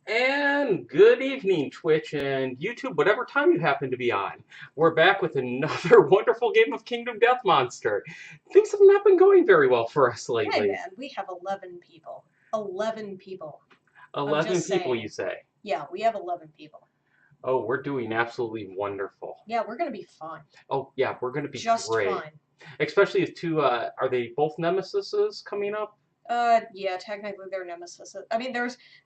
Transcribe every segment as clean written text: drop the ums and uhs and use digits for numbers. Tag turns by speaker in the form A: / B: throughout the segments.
A: And good evening, Twitch and YouTube, whatever time you happen to be on. We're back with another wonderful game of Kingdom Death Monster. Things have not been going very well for us
B: Hey
A: lately.
B: man, we have 11 people. 11 people. I'm
A: 11
B: just
A: people,
B: saying.
A: you say?
B: Yeah, we have 11 people.
A: Oh, we're doing absolutely wonderful.
B: Yeah, we're gonna be fine.
A: Oh, yeah, we're going to be
B: Just
A: great.
B: fine.
A: Especially if are they both Nemesises coming up?
B: Yeah, technically they're nemesis. I mean,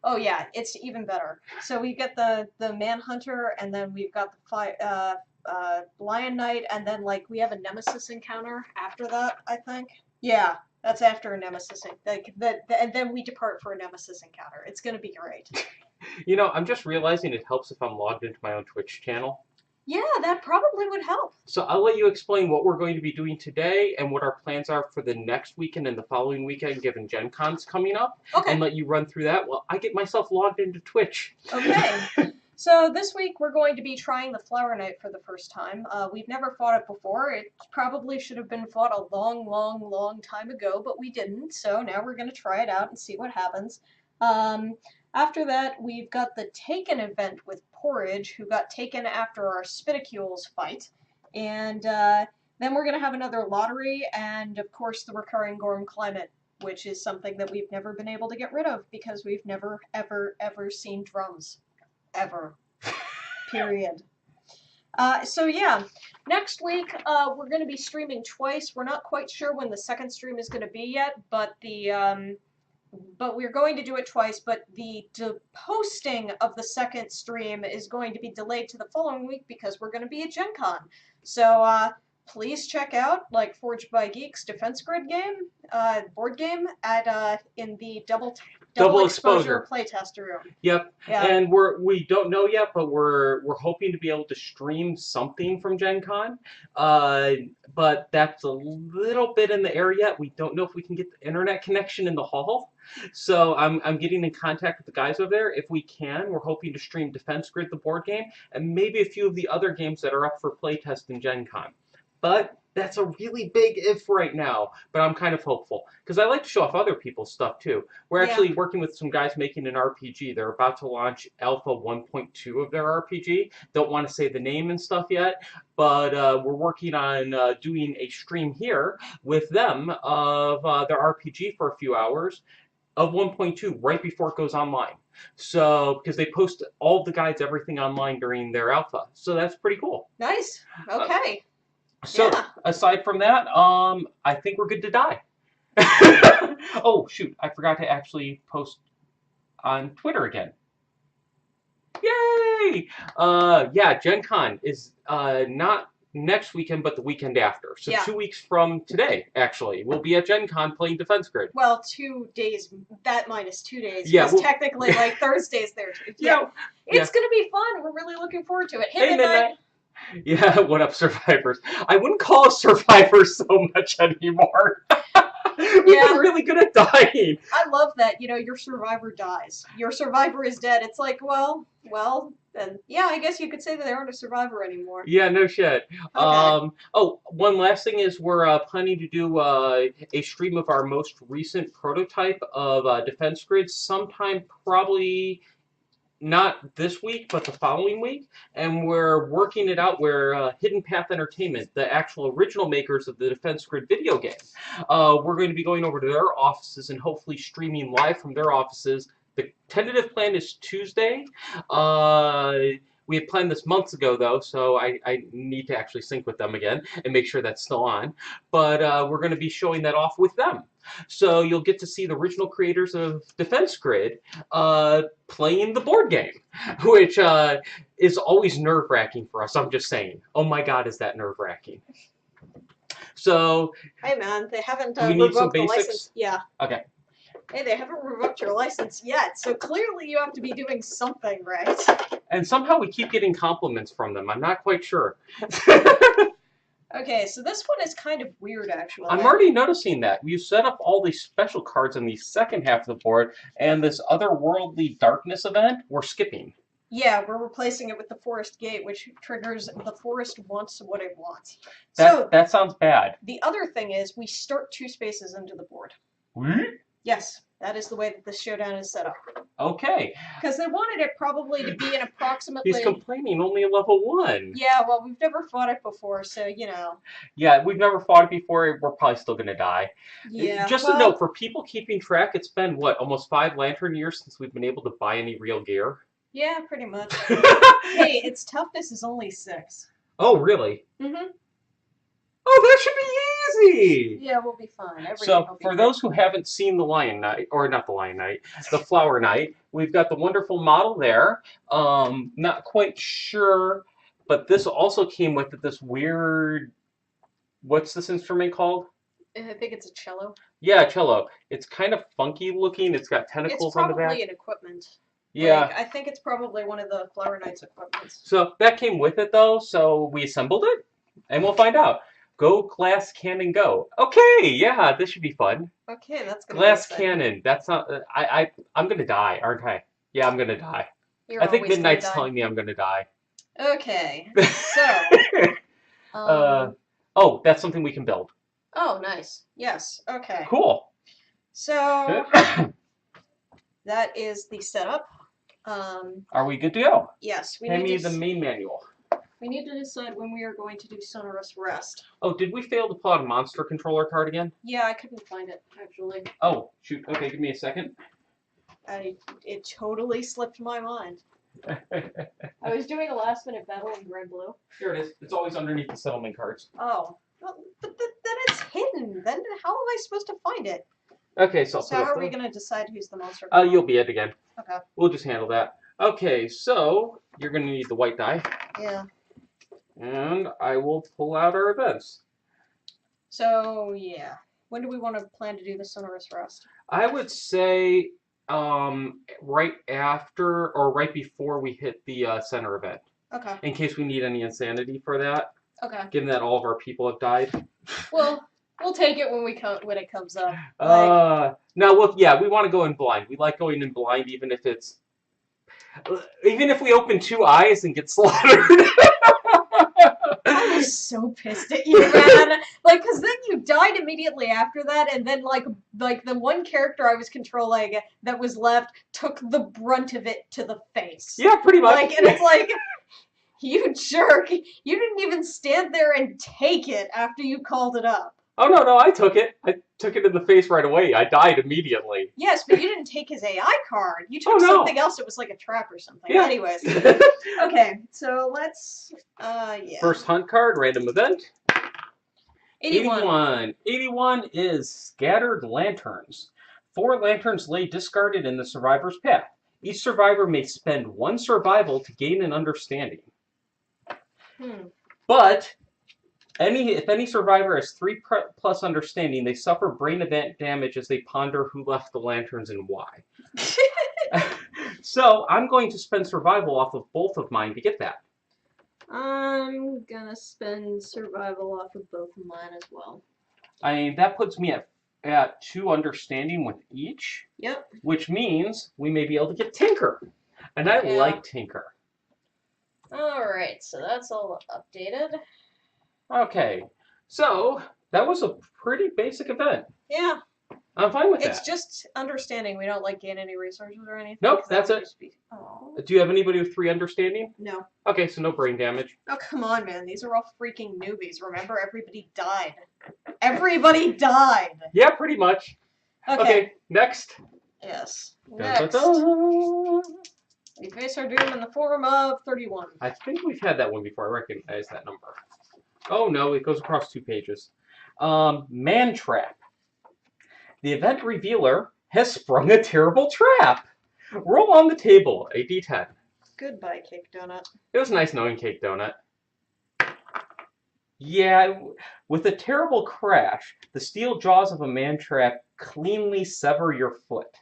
B: oh yeah, it's even better. So we get the Manhunter, and then we've got the Lion Knight, and then like we have a nemesis encounter after that, I think. Yeah, that's after a nemesis, and then we depart for a nemesis encounter. It's gonna be great.
A: You know, I'm just realizing it helps if I'm logged into my own Twitch channel.
B: Yeah, that probably would help.
A: So I'll let you explain what we're going to be doing today and what our plans are for the next weekend and the following weekend, given Gen Con's coming up,
B: Okay.
A: and let you run through that while I get myself logged into Twitch.
B: Okay. So this week we're going to be trying the Flower Knight for the first time. We've never fought it before. It probably should have been fought a long, long, long time ago, but we didn't. So now we're going to try it out and see what happens. Um, After that, we've got the Taken event with Porridge, who got taken after our Spitacules fight. And then we're going to have another lottery, and of course the recurring Gorm Climate, which is something that we've never been able to get rid of because we've never, ever, ever seen drums. Ever. Period. So yeah, next week we're going to be streaming twice. We're not quite sure when the second stream is going to be yet, but but we're going to do it twice. But the posting of the second stream is going to be delayed to the following week because we're going to be at Gen Con. So please check out like Forged by Geeks Defense Grid game, board game at in the double exposure playtest room.
A: Yep.
B: Yeah.
A: And we don't know yet, but we're hoping to be able to stream something from Gen Con. But that's a little bit in the air yet. We don't know if we can get the internet connection in the hall. So I'm getting in contact with the guys over there. If we can, we're hoping to stream Defense Grid, the board game, and maybe a few of the other games that are up for playtest in Gen Con. But that's a really big if right now, but I'm kind of hopeful because I like to show off other people's stuff too. We're actually working with some guys making an RPG. They're about to launch Alpha 1.2 of their RPG. Don't want to say the name and stuff yet, but we're working on doing a stream here with them of their RPG for a few hours of 1.2 right before it goes online. So, because they post all the guides, everything online during their alpha. So that's pretty cool.
B: Nice. Okay.
A: So, aside from that, I think we're good to die. Oh, shoot. I forgot to actually post on Twitter again. Yay! Yeah, Gen Con is not next weekend, but the weekend after. So 2 weeks from today, actually, we'll be at Gen Con playing Defense Grid.
B: Well, 2 days, that minus 2 days,
A: Yeah,
B: because technically, like, Thursday's there. Yeah. It's going to be fun. We're really looking forward to it. Hey, Midnight.
A: Yeah, what up, survivors? I wouldn't call us survivors so much anymore. We've been really good at dying.
B: I love that. You know, your survivor dies. Your survivor is dead. It's like, well, then, yeah, I guess you could say that they aren't a survivor anymore.
A: Yeah, no shit. Okay. Oh, one last thing is we're planning to do a stream of our most recent prototype of Defense Grid sometime probably not this week, but the following week, and we're working it out where Hidden Path Entertainment, the actual original makers of the Defense Grid video game, we're going to be going over to their offices and hopefully streaming live from their offices. The tentative plan is Tuesday. We had planned this months ago, though, so I need to actually sync with them again and make sure that's still on. But we're going to be showing that off with them. So you'll get to see the original creators of Defense Grid playing the board game, which is always nerve-wracking for us, I'm just saying. Oh my god, is that nerve-wracking. So...
B: Hey man, they haven't
A: revoked
B: the license. Yeah.
A: Okay.
B: Hey, they haven't revoked your license yet, so clearly you have to be doing something right.
A: And somehow we keep getting compliments from them. I'm not quite sure.
B: Okay, so this one is kind of weird, actually.
A: I'm already noticing that. You set up all these special cards in the second half of the board, and this otherworldly darkness event, we're skipping.
B: Yeah, we're replacing it with the Forest Gate, which triggers the forest wants what it wants.
A: That sounds bad.
B: The other thing is we start 2 spaces into the board.
A: What?
B: Yes, that is the way that the Showdown is set up.
A: Okay.
B: Because they wanted it probably to be an approximately...
A: He's complaining only a level 1.
B: Yeah, well, we've never fought it before, so, you know.
A: Yeah, we've never fought it before. We're probably still going to die.
B: Yeah,
A: Just a note, for people keeping track, it's been, what, almost 5 Lantern years since we've been able to buy any real gear?
B: Yeah, pretty much. Hey, its toughness is only 6.
A: Oh, really?
B: Mm-hmm.
A: Oh, that should be easy!
B: Yeah, we'll be fine. Everything
A: So,
B: will be
A: for
B: great.
A: those who haven't seen the Lion Knight, or not the Lion Knight, the Flower Knight, we've got the wonderful model there. Not quite sure, but this also came with it, this weird... What's this instrument called?
B: I think it's a cello.
A: Yeah, cello. It's kind of funky looking. It's got tentacles on the back.
B: It's probably an equipment.
A: Yeah.
B: Like, I think it's probably one of the Flower Knight's equipments.
A: So that came with it, though, so we assembled it, and we'll find out. Go Glass Cannon Go. Okay, yeah, this should be fun.
B: Okay, that's gonna
A: Glass
B: be exciting.
A: Cannon. That's not... I'm gonna die, aren't I? Yeah, I'm gonna die.
B: You're
A: I think
B: always
A: Midnight's
B: gonna die.
A: telling me I'm gonna die.
B: Okay, so...
A: Oh, that's something we can build.
B: Oh, nice. Yes, okay.
A: Cool.
B: So, that is the setup.
A: Are we good to go?
B: Yes,
A: Hand me the main manual.
B: we need to decide when we are going to do Sonorous Rest.
A: Oh, did we fail to pull out a monster controller card again?
B: Yeah, I couldn't find it, actually.
A: Oh, shoot. Okay, give me a second.
B: It totally slipped my mind. I was doing a last-minute battle in Red Blue.
A: Here it is. It's always underneath the settlement cards.
B: Oh. Well, but then it's hidden. Then how am I supposed to find it?
A: Okay, so
B: how are we going to decide who's the monster?
A: You'll be it again.
B: Okay.
A: We'll just handle that. Okay, so you're going to need the white die.
B: Yeah.
A: And I will pull out our events.
B: So, yeah. When do we want to plan to do the Sonorous Rest?
A: I would say right after or right before we hit the center event.
B: Okay.
A: In case we need any insanity for that.
B: Okay.
A: Given that all of our people have died.
B: Well, we'll take it when it comes up.
A: No, yeah, we want to go in blind. We like going in blind even if we open 2 eyes and get slaughtered.
B: I was so pissed at you, man. Like, cause then you died immediately after that, and then like the one character I was controlling that was left took the brunt of it to the face.
A: Yeah, pretty much.
B: Like, and it's like, you jerk! You didn't even stand there and take it after you called it up.
A: Oh no, I took it. I took it in the face right away. I died immediately.
B: Yes, but you didn't take his AI card. You took something else. It was like a trap or something.
A: Yeah.
B: Anyways. Okay, so let's, yeah.
A: First hunt card, random event.
B: 81.
A: 81 is Scattered Lanterns. 4 lanterns lay discarded in the survivor's path. Each survivor may spend 1 survival to gain an understanding. But... if any survivor has 3 plus understanding, they suffer brain event damage as they ponder who left the lanterns and why. So, I'm going to spend survival off of both of mine to get that.
B: I'm gonna spend survival off of both of mine as well.
A: That puts me at 2 understanding with each.
B: Yep.
A: Which means we may be able to get Tinker. And I like Tinker.
B: Alright, so that's all updated.
A: Okay, so that was a pretty basic event.
B: Yeah.
A: I'm fine with that.
B: It's just understanding. We don't like gain any resources or anything.
A: Nope, that's it.
B: Oh.
A: Do you have anybody with 3 understanding?
B: No.
A: Okay, so no brain damage.
B: Oh, come on, man. These are all freaking newbies. Remember, everybody died. Everybody died!
A: Yeah, pretty much. Okay, next.
B: Yes.
A: Next.
B: We face our doom in the form of 31.
A: I think we've had that one before. I recognize that number. Oh no, it goes across 2 pages. Man Trap. The event revealer has sprung a terrible trap. Roll on the table a d10.
B: Goodbye, Cake Donut.
A: It was nice knowing Cake Donut. Yeah, with a terrible crash, the steel jaws of a man trap cleanly sever your foot.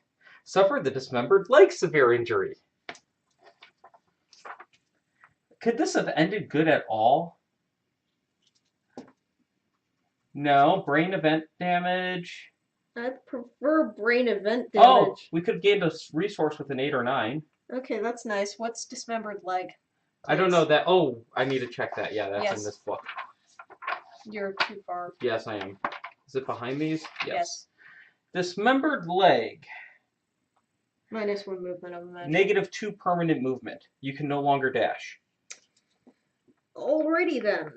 A: Suffer the dismembered leg severe injury. Could this have ended good at all? No, brain event damage.
B: I'd prefer brain event damage.
A: Oh, we could have gained a resource with an 8 or 9.
B: Okay, that's nice. What's dismembered leg? Please?
A: I don't know that. Oh, I need to check that. Yeah, that's in this book.
B: You're too far.
A: Yes, I am. Is it behind these?
B: Yes.
A: Dismembered leg.
B: -1 movement of magic.
A: -2 permanent movement. You can no longer dash.
B: Alrighty then.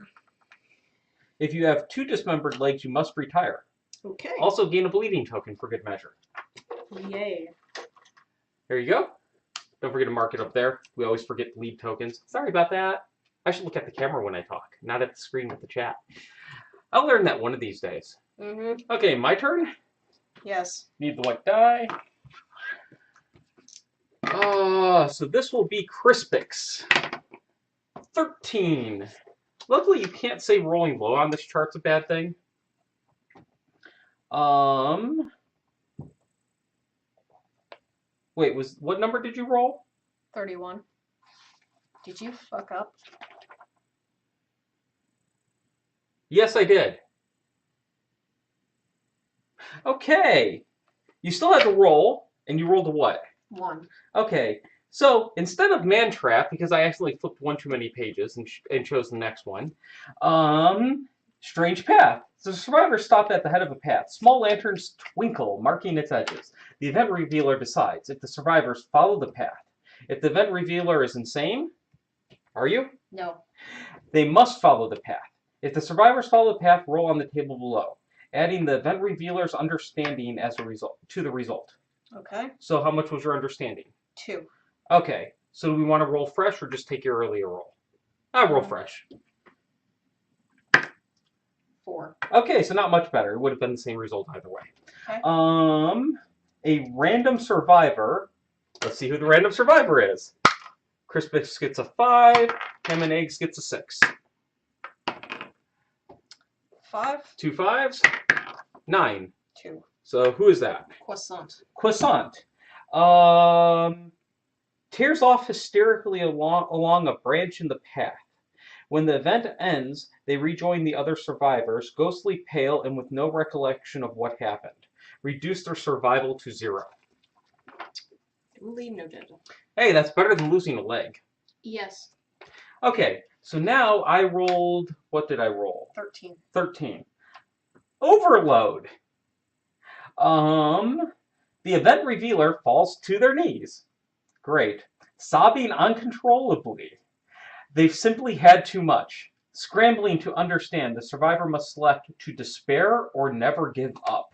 A: If you have 2 dismembered legs, you must retire.
B: Okay.
A: Also gain a bleeding token for good measure.
B: Yay.
A: There you go. Don't forget to mark it up there. We always forget bleed tokens. Sorry about that. I should look at the camera when I talk, not at the screen with the chat. I'll learn that one of these days. Okay, my turn?
B: Yes.
A: Need the white die. So this will be Crispix. 13. Luckily, you can't say rolling low on this chart's a bad thing. Wait, what number did you roll?
B: 31. Did you fuck up?
A: Yes, I did. Okay. You still had to roll, and you rolled a what?
B: 1.
A: Okay. So instead of Man Trap, because I accidentally flipped one too many pages and chose the next one, Strange Path. So the survivors stop at the head of a path. Small lanterns twinkle, marking its edges. The event revealer decides if the survivors follow the path. If the event revealer is insane, are you?
B: No.
A: They must follow the path. If the survivors follow the path, roll on the table below, adding the event revealer's understanding as a result to the result.
B: Okay.
A: So how much was your understanding?
B: 2.
A: Okay. So do we want to roll fresh or just take your earlier roll? I'll roll fresh.
B: 4.
A: Okay, so not much better. It would have been the same result either way.
B: Okay.
A: A random survivor. Let's see who the random survivor is. Crispix gets a 5. Ham and Eggs gets a 6.
B: 5.
A: 2 5s. 9.
B: 2.
A: So who is that?
B: Croissant.
A: Croissant. Tears off hysterically along a branch in the path. When the event ends, they rejoin the other survivors, ghostly pale and with no recollection of what happened. Reduce their survival to 0.
B: Duly noted.
A: Hey, that's better than losing a leg.
B: Yes.
A: Okay, so now I rolled... What did I roll?
B: 13.
A: 13. Overload. The event revealer falls to their knees. Great. Sobbing uncontrollably. They've simply had too much. Scrambling to understand, the survivor must select to despair or never give up.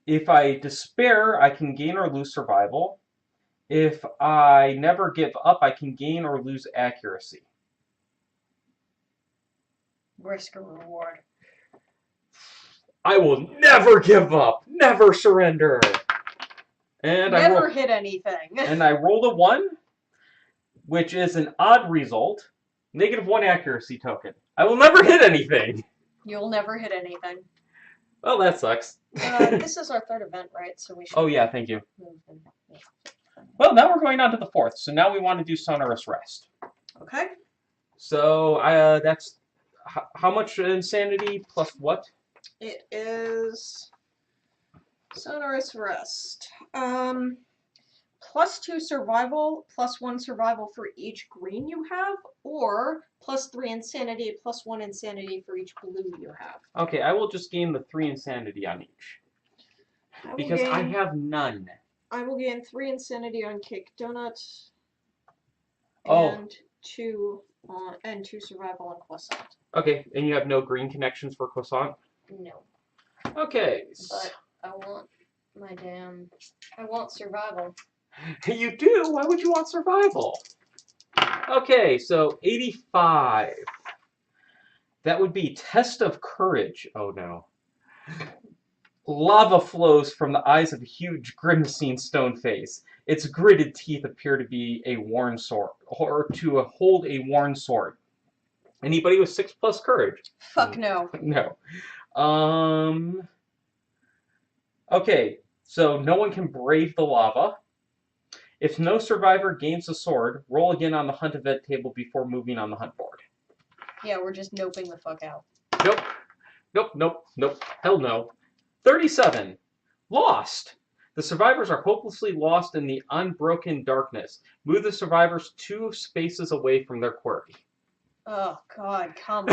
A: If I despair, I can gain or lose survival. If I never give up, I can gain or lose accuracy.
B: Risk or reward.
A: I will never give up. Never surrender. And
B: Never hit anything.
A: And I rolled a 1, which is an odd result. -1 accuracy token. I will never hit anything.
B: You'll never hit anything.
A: Well, that sucks.
B: This is our 3rd event, right? So we should.
A: Oh yeah, thank you.
B: Move them. Yeah.
A: Well, now we're going on to the 4th. So now we want to do Sonorous Rest.
B: Okay.
A: So that's how much insanity plus what?
B: It is Sonorous Rest. +2 survival, +1 survival for each green you have, or +3 insanity, +1 insanity for each blue you have.
A: Okay, I will just gain the 3 insanity on each. Because I have none.
B: I will gain 3 insanity on Cake Donut.
A: Oh.
B: And 2 survival on Croissant.
A: Okay, and you have no green connections for Croissant?
B: No.
A: Okay.
B: But I want I want survival.
A: You do? Why would you want survival? Okay, so 85. That would be Test of Courage. Oh no. Lava flows from the eyes of a huge, grimacing stone face. Its gritted teeth appear to be a worn sword, or to hold a worn sword. Anybody with 6+ courage?
B: Fuck no.
A: No. Okay, so no one can brave the lava. If no survivor gains a sword, roll again on the hunt event table before moving on the hunt board.
B: Yeah, we're just noping the fuck out.
A: Nope. Nope, nope, nope. Hell no. 37. Lost. The survivors are hopelessly lost in the unbroken darkness. Move the survivors 2 spaces away from their quarry.
B: Oh, God, come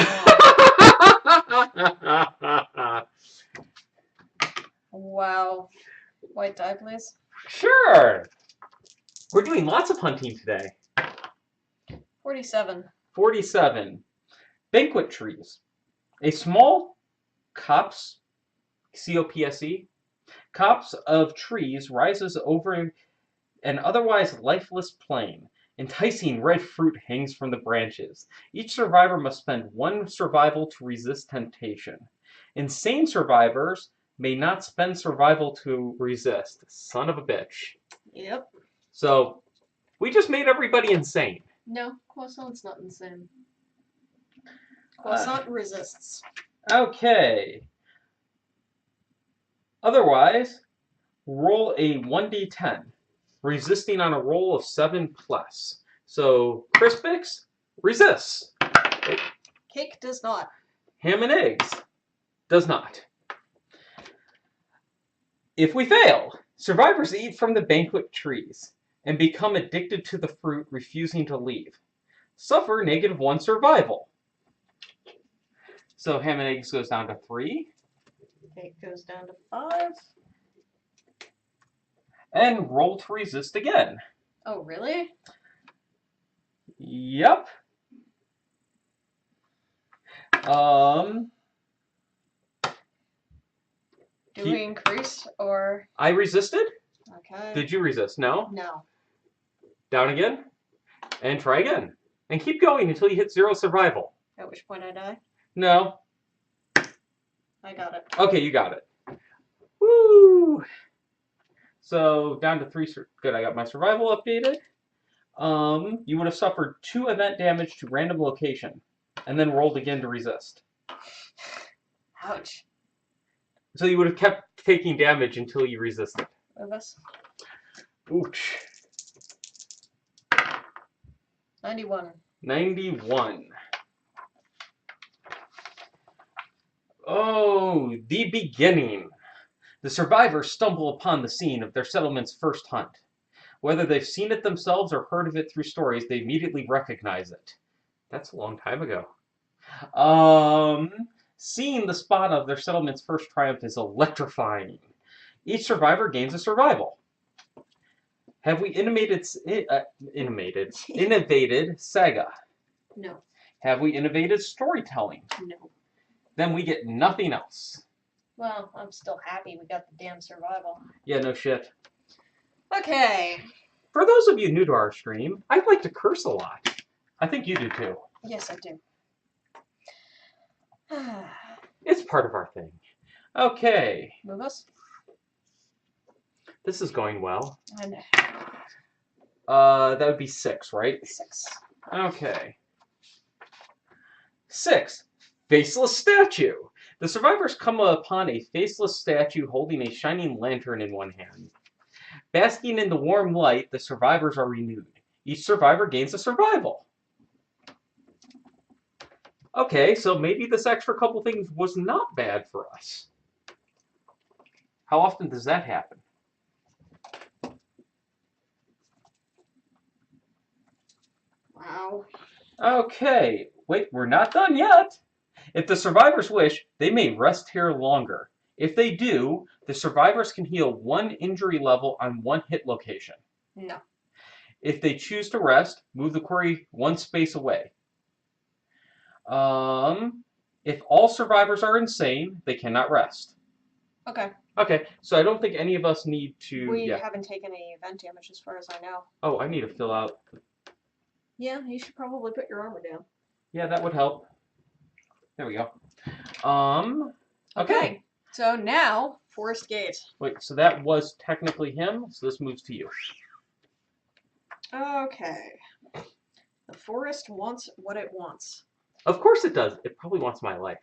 B: on.
A: lots of hunting today.
B: 47.
A: 47. Banquet trees. A small copse, C-O-P-S-E, copse of trees rises over an otherwise lifeless plain. Enticing red fruit hangs from the branches. Each survivor must spend 1 survival to resist temptation. Insane survivors may not spend survival to resist. Son of a bitch.
B: Yep.
A: So, we just made everybody insane.
B: No, croissant's not insane. Croissant resists.
A: Okay. Otherwise, roll a 1d10, resisting on a roll of 7+. So, Crispix resists.
B: Cake does not.
A: Ham and eggs does not. If we fail, survivors eat from the banquet trees and become addicted to the fruit, refusing to leave. Suffer -1 survival. So ham and eggs goes down to 3.
B: Cake goes down to 5.
A: And roll to resist again.
B: Oh, really?
A: Yep.
B: Do we increase or?
A: I resisted.
B: Okay.
A: Did you resist? No?
B: No.
A: Down again. And try again. And keep going until you hit 0 survival.
B: At which point I die?
A: No.
B: I got it.
A: Okay, you got it. Woo! So down to 3. Good, I got my survival updated. You would have suffered 2 event damage to random location, and then rolled again to resist.
B: Ouch.
A: So you would have kept taking damage until you resisted.
B: Move us.
A: Ouch.
B: 91.
A: 91. Oh, the beginning. The survivors stumble upon the scene of their settlement's first hunt. Whether they've seen it themselves or heard of it through stories, they immediately recognize it. That's a long time ago. Seeing the spot of their settlement's first triumph is electrifying. Each survivor gains a survival. Have we innovated saga?
B: No.
A: Have we innovated storytelling?
B: No.
A: Then we get nothing else.
B: Well, I'm still happy we got the damn survival.
A: Yeah, no shit.
B: Okay.
A: For those of you new to our stream, I'd like to curse a lot. I think you do too.
B: Yes, I do.
A: It's part of our thing. Okay.
B: Move us.
A: This is going well.
B: I know.
A: That would be 6, right?
B: 6.
A: Okay. 6. Faceless statue. The survivors come upon a faceless statue holding a shining lantern in one hand. Basking in the warm light, the survivors are renewed. Each survivor gains a survival. Okay, so maybe this extra couple things was not bad for us. How often does that happen?
B: Wow.
A: Okay, wait, we're not done yet. If the survivors wish, they may rest here longer. If they do, the survivors can heal 1 injury level on 1 hit location.
B: No.
A: If they choose to rest, move the quarry 1 space away. If all survivors are insane, they cannot rest.
B: Okay.
A: Okay, so I don't think any of us need to...
B: We haven't taken any event damage as far as I know.
A: Oh, I need to fill out...
B: Yeah, you should probably put your armor down.
A: Yeah, that would help. There we go. Okay.
B: So now, Forest Gate.
A: Wait, so that was technically him, so this moves to you.
B: Okay. The forest wants what it wants.
A: Of course it does. It probably wants my life.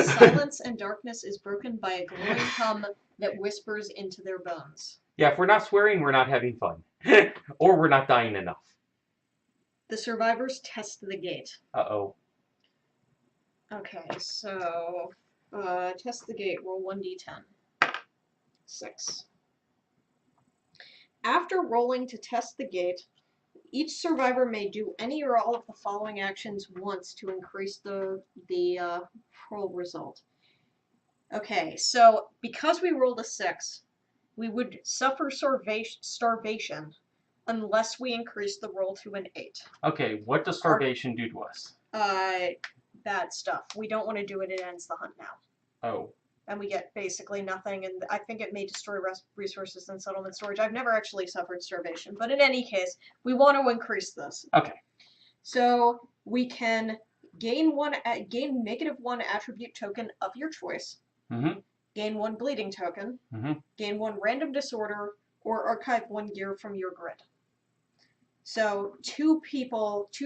B: Silence and darkness is broken by a glowing hum that whispers into their bones.
A: Yeah, if we're not swearing, we're not having fun. Or we're not dying enough.
B: The survivors test the gate.
A: Uh-oh.
B: Okay, so test the gate. Roll 1d10. 6. After rolling to test the gate, each survivor may do any or all of the following actions once to increase the roll result. Okay, so because we rolled a 6, we would suffer starvation unless we increase the roll to an 8.
A: Okay, what does starvation do to us?
B: Bad stuff. We don't want to do it. It ends the hunt now.
A: Oh.
B: And we get basically nothing, and I think it may destroy resources and settlement storage. I've never actually suffered starvation, but in any case, we want to increase this.
A: Okay.
B: So we can gain -1 attribute token of your choice, gain 1 bleeding token, gain 1 random disorder, or archive 1 gear from your grid. So 2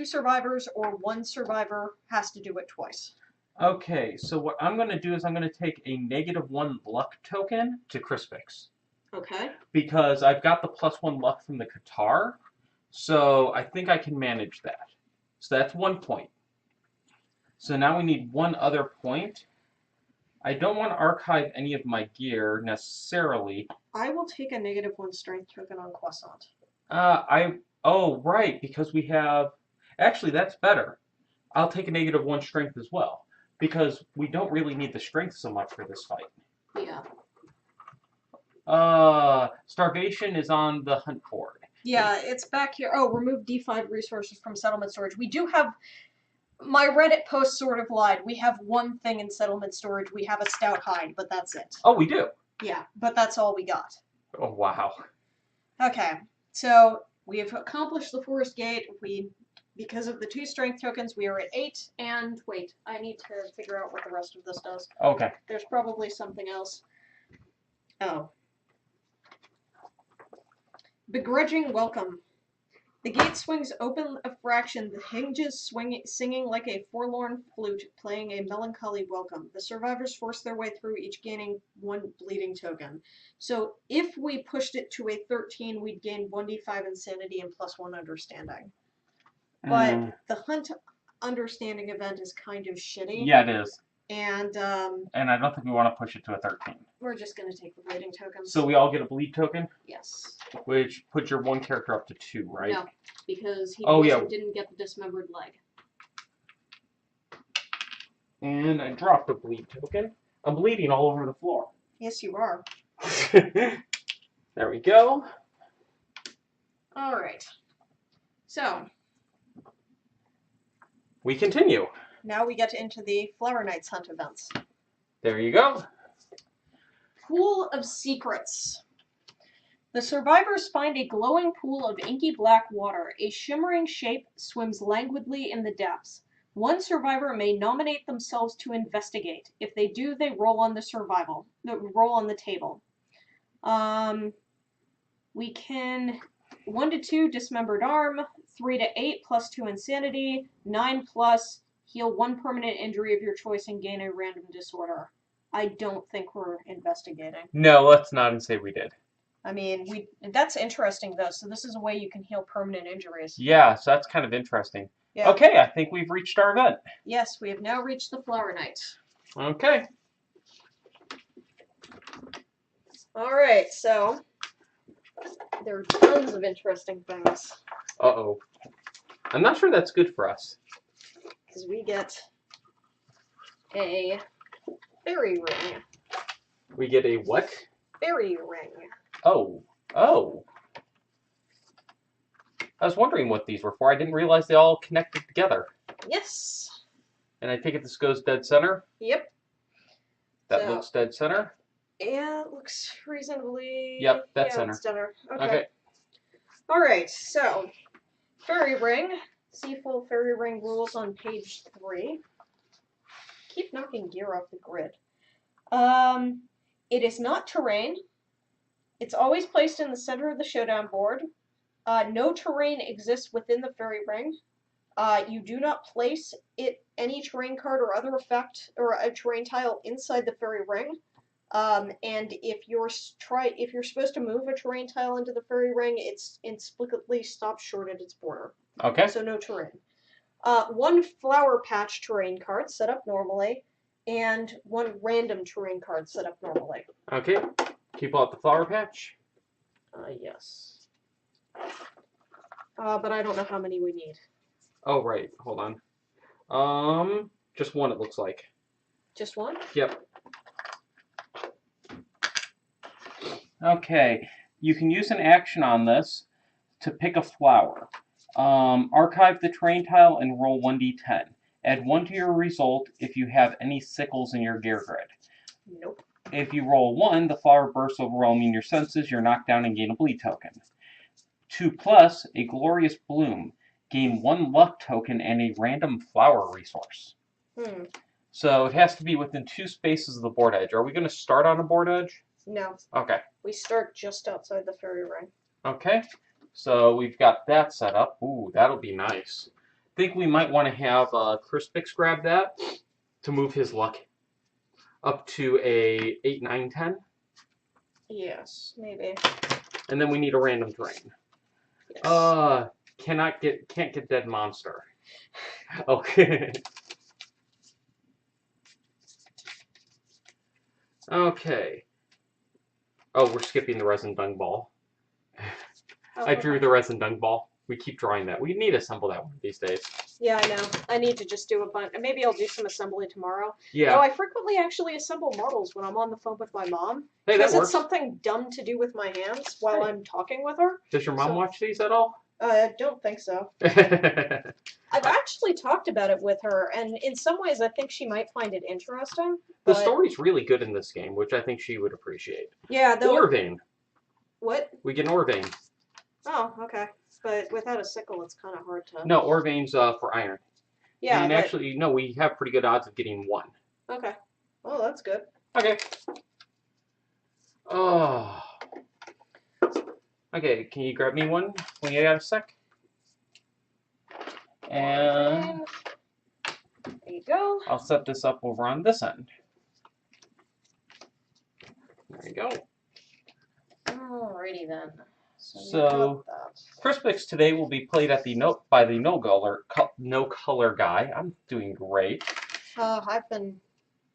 B: survivors, or 1 survivor has to do it twice.
A: Okay, so what I'm going to do is I'm going to take a -1 luck token to Crispix.
B: Okay.
A: Because I've got the +1 luck from the Qatar, so I think I can manage that. So that's 1 point. So now we need 1 other point. I don't want to archive any of my gear necessarily.
B: I will take a -1 strength token on Croissant.
A: Oh, right, because we have... Actually, that's better. I'll take a -1 strength as well. Because we don't really need the strength so much for this fight.
B: Yeah.
A: Starvation is on the hunt board.
B: Yeah, it's back here. Oh, remove D5 resources from settlement storage. We do have... My Reddit post sort of lied. We have 1 thing in settlement storage. We have a stout hide, but that's it.
A: Oh, we do?
B: Yeah, but that's all we got.
A: Oh, wow.
B: Okay, so we have accomplished the forest gate. Because of the 2 strength tokens, we are at 8. And wait, I need to figure out what the rest of this does.
A: Okay.
B: There's probably something else. Oh. Begrudging welcome. The gate swings open a fraction, the hinges singing like a forlorn flute, playing a melancholy welcome. The survivors force their way through, each gaining 1 bleeding token. So if we pushed it to a 13, we'd gain 1d5 insanity and +1 understanding. But the hunt understanding event is kind of shitty.
A: Yeah, it is.
B: And
A: I don't think we want to push it to a 13.
B: We're just going to take the bleeding tokens.
A: So we all get a bleed token?
B: Yes.
A: Which puts your 1 character up to 2, right?
B: No, because he didn't get the dismembered leg.
A: And I dropped a bleed token. I'm bleeding all over the floor.
B: Yes, you are.
A: There we go.
B: Alright. So,
A: we continue.
B: now we get into the Flower Knights hunt events.
A: There you go.
B: Pool of Secrets. The survivors find a glowing pool of inky black water. A shimmering shape swims languidly in the depths. 1 survivor may nominate themselves to investigate. If they do, they roll on the table. We can 1 to 2 dismembered arm, 3 to 8 +2 insanity, 9+ heal 1 permanent injury of your choice and gain a random disorder. I don't think we're investigating.
A: No, let's not say we did.
B: I mean, that's interesting, though. So this is a way you can heal permanent injuries.
A: Yeah, so that's kind of interesting.
B: Yeah.
A: Okay, I think we've reached our event.
B: Yes, we have now reached the Flower Knight.
A: Okay.
B: Alright, so there are tons of interesting things.
A: Uh-oh. I'm not sure that's good for us.
B: Because we get a fairy ring.
A: We get a what?
B: Fairy ring.
A: Oh. Oh. I was wondering what these were for. I didn't realize they all connected together.
B: Yes.
A: And I take it this goes dead center?
B: Yep.
A: That looks dead center?
B: Yeah, it looks reasonably...
A: Yep, dead
B: center.
A: center.
B: Okay. Alright, so fairy ring. See full fairy ring rules on page 3. Keep knocking gear off the grid. It is not terrain. It's always placed in the center of the Showdown board. No terrain exists within the fairy ring. You do not place any terrain card or other effect or a terrain tile inside the fairy ring. And if you're supposed to move a terrain tile into the fairy ring, it's inexplicably stopped short at its border.
A: Okay.
B: So no terrain. 1 flower patch terrain card set up normally, and 1 random terrain card set up normally.
A: Okay. Can you pull out the flower patch?
B: Yes. But I don't know how many we need.
A: Oh, right. Hold on. Just 1, it looks like.
B: Just 1?
A: Yep. Okay. You can use an action on this to pick a flower. Archive the terrain tile and roll 1d10. Add 1 to your result if you have any sickles in your gear grid.
B: Nope.
A: If you roll 1, the flower bursts overwhelming your senses, you're knocked down and gain a bleed token. 2+, a glorious bloom. Gain 1 luck token and a random flower resource. So it has to be within 2 spaces of the board edge. Are we going to start on a board edge?
B: No.
A: Okay.
B: We start just outside the fairy ring.
A: Okay. So we've got that set up. Ooh, that'll be nice. I think we might want to have Crispix grab that to move his luck up to a 8, 9, 10.
B: Yes, maybe.
A: And then we need a random terrain.
B: Yes.
A: Can't get dead monster. Okay. Okay. Oh, we're skipping the resin dung ball. I drew the resin dung ball. We keep drawing that. We need to assemble that one these days.
B: Yeah, I know. I need to just do a bunch. Maybe I'll do some assembly tomorrow.
A: Yeah.
B: No, I frequently actually assemble models when I'm on the phone with my mom.
A: Hey, that
B: because
A: works.
B: it's something dumb to do with my hands while I'm talking with her.
A: Does your mom watch these at all?
B: I don't think so. I've actually talked about it with her, and in some ways I think she might find it interesting.
A: The story's really good in this game, which I think she would appreciate.
B: Yeah, though.
A: Orvane.
B: What?
A: We get an Orvane.
B: Oh, okay. But without a sickle, it's kind of hard to...
A: No, Orvane's for iron.
B: Yeah,
A: and actually, no, we have pretty good odds of getting 1.
B: Okay. Well, that's good.
A: Okay. Oh. Okay, can you grab me one when you got a sec? And
B: there you go.
A: I'll set this up over on this end. There you go.
B: Alrighty then.
A: So Crispix today will be played at the by the no color guy. I'm doing great.
B: I've been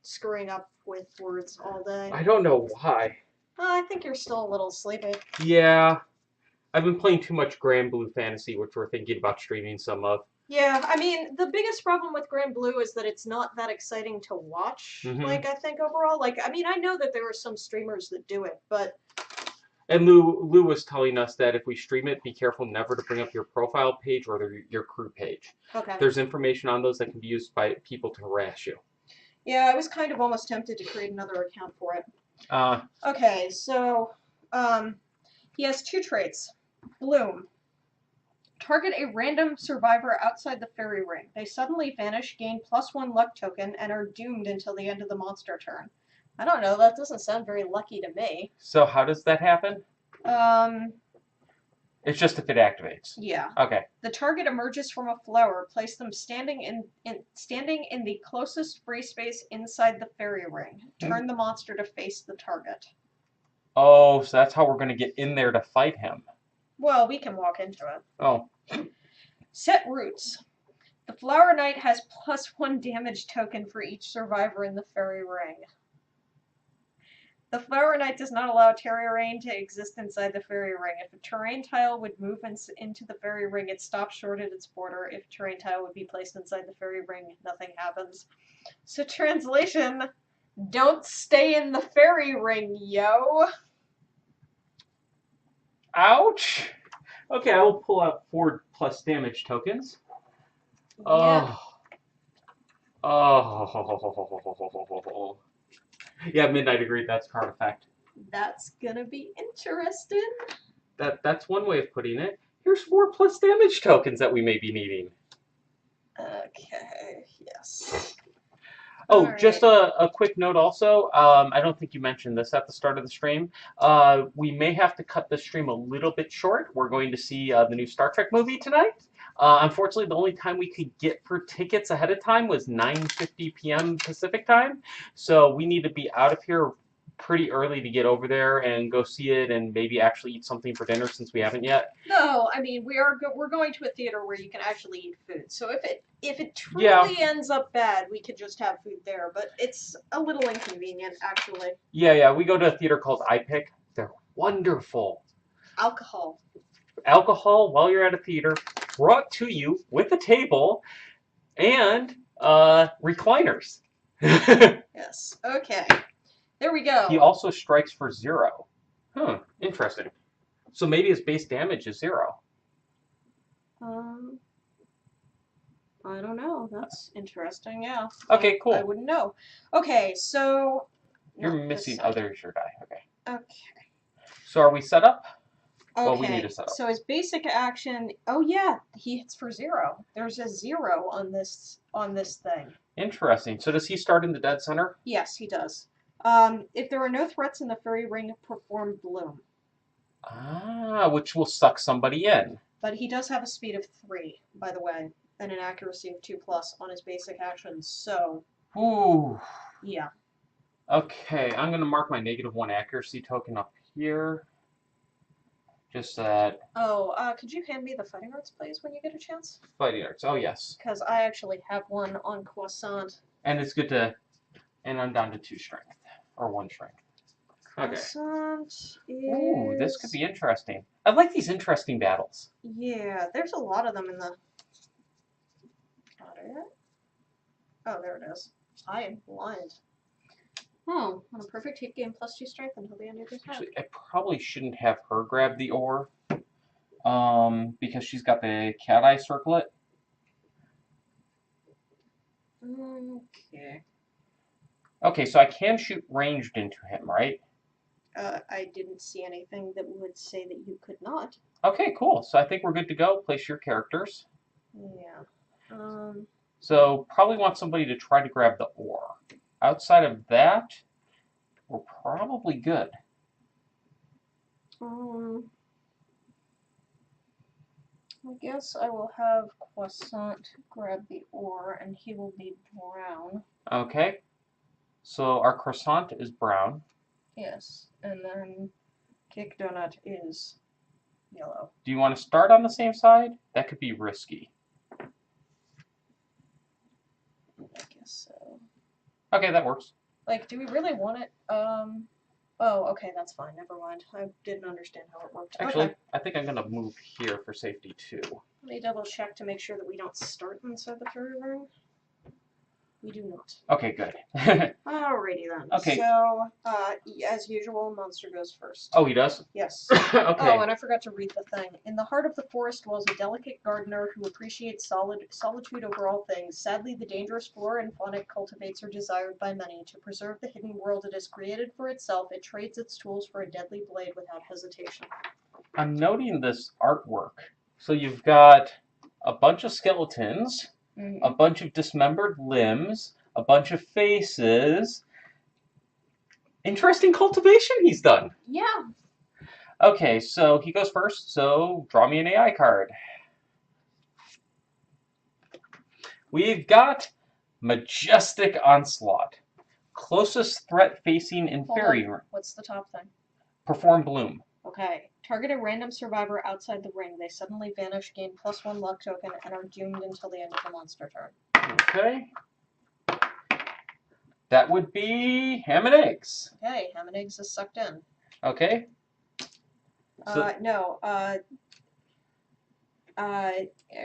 B: screwing up with words all day.
A: I don't know why.
B: I think you're still a little sleepy.
A: Yeah. I've been playing too much Grand Blue Fantasy, which we're thinking about streaming some of.
B: Yeah, I mean, the biggest problem with Grand Blue is that it's not that exciting to watch, like, I think, overall. Like, I mean, I know that there are some streamers that do it, but...
A: And Lou was telling us that if we stream it, be careful never to bring up your profile page or your crew page.
B: Okay.
A: There's information on those that can be used by people to harass you.
B: Yeah, I was kind of almost tempted to create another account for it. Okay, so, he has 2 traits. Bloom. Target a random survivor outside the fairy ring. They suddenly vanish, gain +1 luck token, and are doomed until the end of the monster turn. I don't know, that doesn't sound very lucky to me.
A: So how does that happen? It's just if it activates.
B: Yeah.
A: Okay.
B: The target emerges from a flower. Place them standing in the closest free space inside the fairy ring. Turn the monster to face the target.
A: Oh, so that's how we're going to get in there to fight him.
B: Well, we can walk into it.
A: Oh.
B: Set roots. The Flower Knight has +1 damage token for each survivor in the fairy ring. The Flower Knight does not allow terrain to exist inside the fairy ring. If a terrain tile would move into the fairy ring, it stops short at its border. If a terrain tile would be placed inside the fairy ring, nothing happens. So translation, don't stay in the fairy ring, yo!
A: Ouch! Okay, I will pull out 4+ damage tokens.
B: Yeah.
A: Oh. Yeah, Midnight agreed. That's card effect.
B: That's gonna be interesting.
A: That's one way of putting it. Here's 4+ damage tokens that we may be needing.
B: Okay. Yes.
A: Oh,
B: All
A: just
B: right.
A: a quick note also. I don't think you mentioned this at the start of the stream. We may have to cut the stream a little bit short. We're going to see the new Star Trek movie tonight. Unfortunately, the only time we could get for tickets ahead of time was 9:50 p.m. Pacific time. So we need to be out of here pretty early to get over there and go see it and maybe actually eat something for dinner since we haven't yet.
B: No, I mean we're going to a theater where you can actually eat food. So if it truly ends up bad, we could just have food there. But it's a little inconvenient, actually.
A: Yeah. We go to a theater called iPick. They're wonderful.
B: Alcohol
A: While you're at a theater, brought to you with a table and recliners.
B: Yes. Okay. There we go.
A: He also strikes for 0. Interesting. So maybe his base damage is 0.
B: I don't know. That's interesting. Yeah.
A: Okay, cool.
B: I wouldn't know. Okay, so
A: You're
B: no, this
A: missing.
B: side.
A: Oh, there's your die. Okay.
B: Okay.
A: So are we set up?
B: Okay.
A: Well, we need to set up.
B: So his basic action. Oh yeah, he hits for 0. There's a 0 on this thing.
A: Interesting. So does he start in the dead center?
B: Yes, he does. If there are no threats in the fairy ring, perform bloom.
A: Ah, which will suck somebody in.
B: But he does have a speed of 3, by the way, and an accuracy of 2+ on his basic actions. So.
A: Ooh.
B: Yeah.
A: Okay, I'm gonna mark my -1 accuracy token up here. Just that.
B: Oh, could you hand me the fighting arts, please, when you get a chance?
A: Fighting arts. Oh yes.
B: Because I actually have one on Croissant.
A: And it's good to. And I'm down to 2 strength or 1 strength. Okay.
B: Croissant is.
A: Ooh, this could be interesting. I like these interesting battles.
B: Yeah, there's a lot of them in the. Got it. Oh, there it is. I am blind. Oh, on a perfect hit, gain +2 strength until the end of your turn.
A: Actually, I probably shouldn't have her grab the ore. Because she's got the cat eye circlet.
B: Okay.
A: Okay, so I can shoot ranged into him, right?
B: I didn't see anything that would say that you could not.
A: Okay, cool. So I think we're good to go. Place your characters.
B: Yeah.
A: So probably want somebody to try to grab the ore. Outside of that, we're probably good.
B: I guess I will have Croissant grab the ore, and he will be brown.
A: Okay. So our croissant is brown.
B: Yes, and then Cake Donut is yellow.
A: Do you want to start on the same side? That could be risky.
B: I guess so.
A: Okay, that works.
B: Like, do we really want it? Oh, okay, that's fine. Never mind. I didn't understand how it worked.
A: Actually,
B: okay.
A: I think I'm going to move here for safety too.
B: Let me double check to make sure that we don't start inside the fairy ring. We do not.
A: Okay, good.
B: Alrighty then.
A: Okay.
B: So, as usual, monster goes first.
A: Oh, he does?
B: Yes.
A: Okay.
B: Oh, and I forgot to read the thing. In the heart of the forest dwells a delicate gardener who appreciates solitude over all things. Sadly, the dangerous flora and fauna it cultivates are desired by many. To preserve the hidden world it has created for itself, it trades its tools for a deadly blade without hesitation.
A: I'm noting this artwork. So you've got a bunch of skeletons, a bunch of dismembered limbs, a bunch of faces. Interesting cultivation he's done.
B: Yeah.
A: Okay, so he goes first, so draw me an AI card. We've got Majestic Onslaught. Closest threat facing in fairy ring.
B: What's the top thing?
A: Perform bloom.
B: Okay. Target a random survivor outside the ring. They suddenly vanish, gain +1 luck token, and are doomed until the end of the monster turn.
A: Okay. That would be ham and eggs.
B: Okay, ham and eggs is sucked in.
A: Okay. So,
B: No.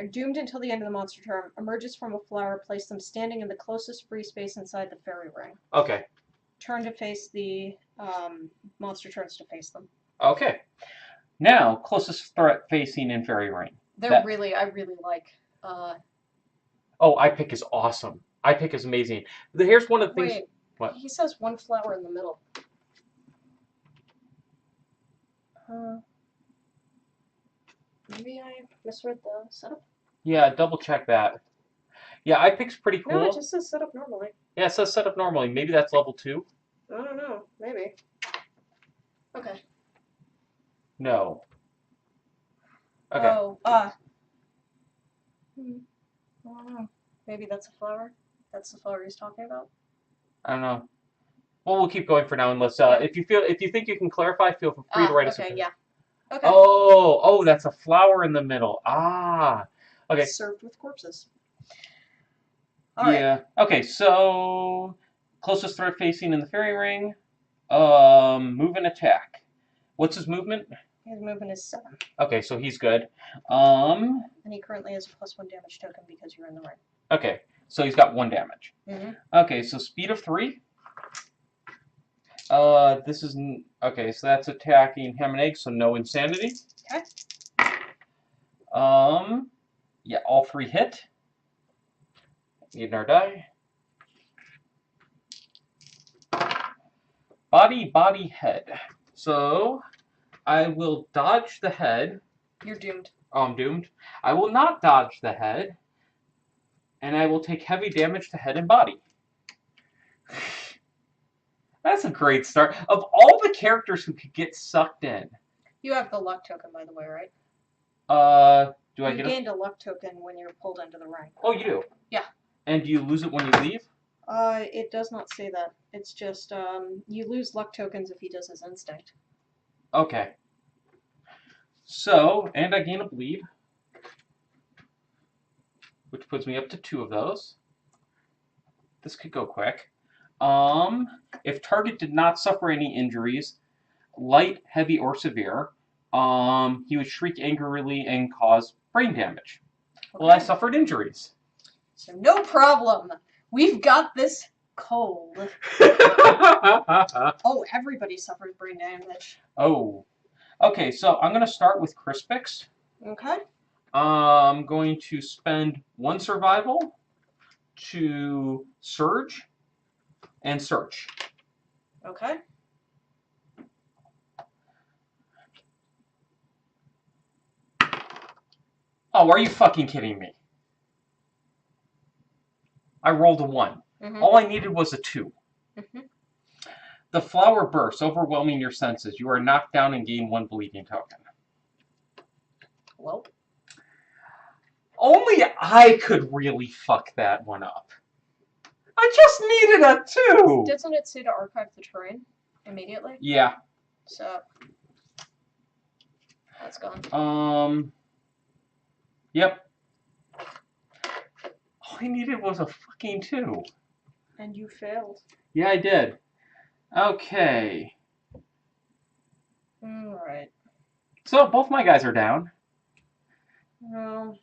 B: Doomed until the end of the monster turn. Emerges from a flower. Place them standing in the closest free space inside the fairy ring.
A: okay.
B: Turn to face the monster turns to face them.
A: Okay. Now, closest threat facing in fairy ring.
B: I really like.
A: Oh, iPick is awesome. iPick is amazing. Here's one of the things.
B: Wait.
A: What?
B: He says one flower in the middle. Maybe I misread the setup.
A: Yeah, double check that. Yeah, iPick's pretty cool.
B: No, it just says setup normally.
A: Yeah, it says set up normally. Maybe that's level 2.
B: I don't know. Maybe. Okay.
A: No. Okay.
B: Oh, I don't know. Maybe that's a flower. That's the flower he's talking about.
A: I don't know. Well, we'll keep going for now. Unless if you think you can clarify, feel free to write us.
B: Okay. Yeah. Okay.
A: Oh, that's a flower in the middle. Ah. Okay.
B: Served with corpses. All
A: yeah. Right. Okay. So closest threat facing in the fairy ring. Move and attack. What's his movement?
B: His movement is 7.
A: Okay, so he's good.
B: And he currently has a +1 damage token because you're in the ring.
A: Okay, so he's got 1 damage. Okay, so speed of 3. This is okay. So that's attacking ham and egg, so no insanity.
B: Okay.
A: Yeah, all 3 hit. Need our die. Body, body, head. So I will dodge the head.
B: You're doomed.
A: Oh, I'm doomed. I will not dodge the head, and I will take heavy damage to head and body. That's a great start. Of all the characters who could get sucked in.
B: You have the luck token, by the way, right?
A: Do I
B: you
A: get
B: gained a luck token when you're pulled into the ring.
A: Oh, you do?
B: Yeah.
A: And do you lose it when you leave?
B: It does not say that. It's just, you lose luck tokens if he does his instinct.
A: Okay. So, and I gain a bleed, which puts me up to 2 of those. This could go quick. If target did not suffer any injuries, light, heavy, or severe, he would shriek angrily and cause brain damage.
B: Okay.
A: Well, I suffered injuries.
B: So no problem. We've got this cold. Oh, everybody suffers brain damage.
A: Oh. Okay, so I'm going to start with Crispix.
B: Okay.
A: I'm going to spend 1 survival to surge and search.
B: Okay.
A: Oh, are you fucking kidding me? I rolled a 1.
B: Mm-hmm.
A: All I needed was a 2.
B: Mm-hmm.
A: The flower bursts, overwhelming your senses. You are knocked down and gain 1 bleeding token.
B: Well.
A: Only I could really fuck that one up. I just needed a 2!
B: Doesn't it say to archive the terrain immediately?
A: Yeah.
B: So, that's gone.
A: Yep. All I needed was a fucking 2.
B: And you failed.
A: Yeah, I did. Okay.
B: Alright.
A: So, both my guys are down.
B: Well.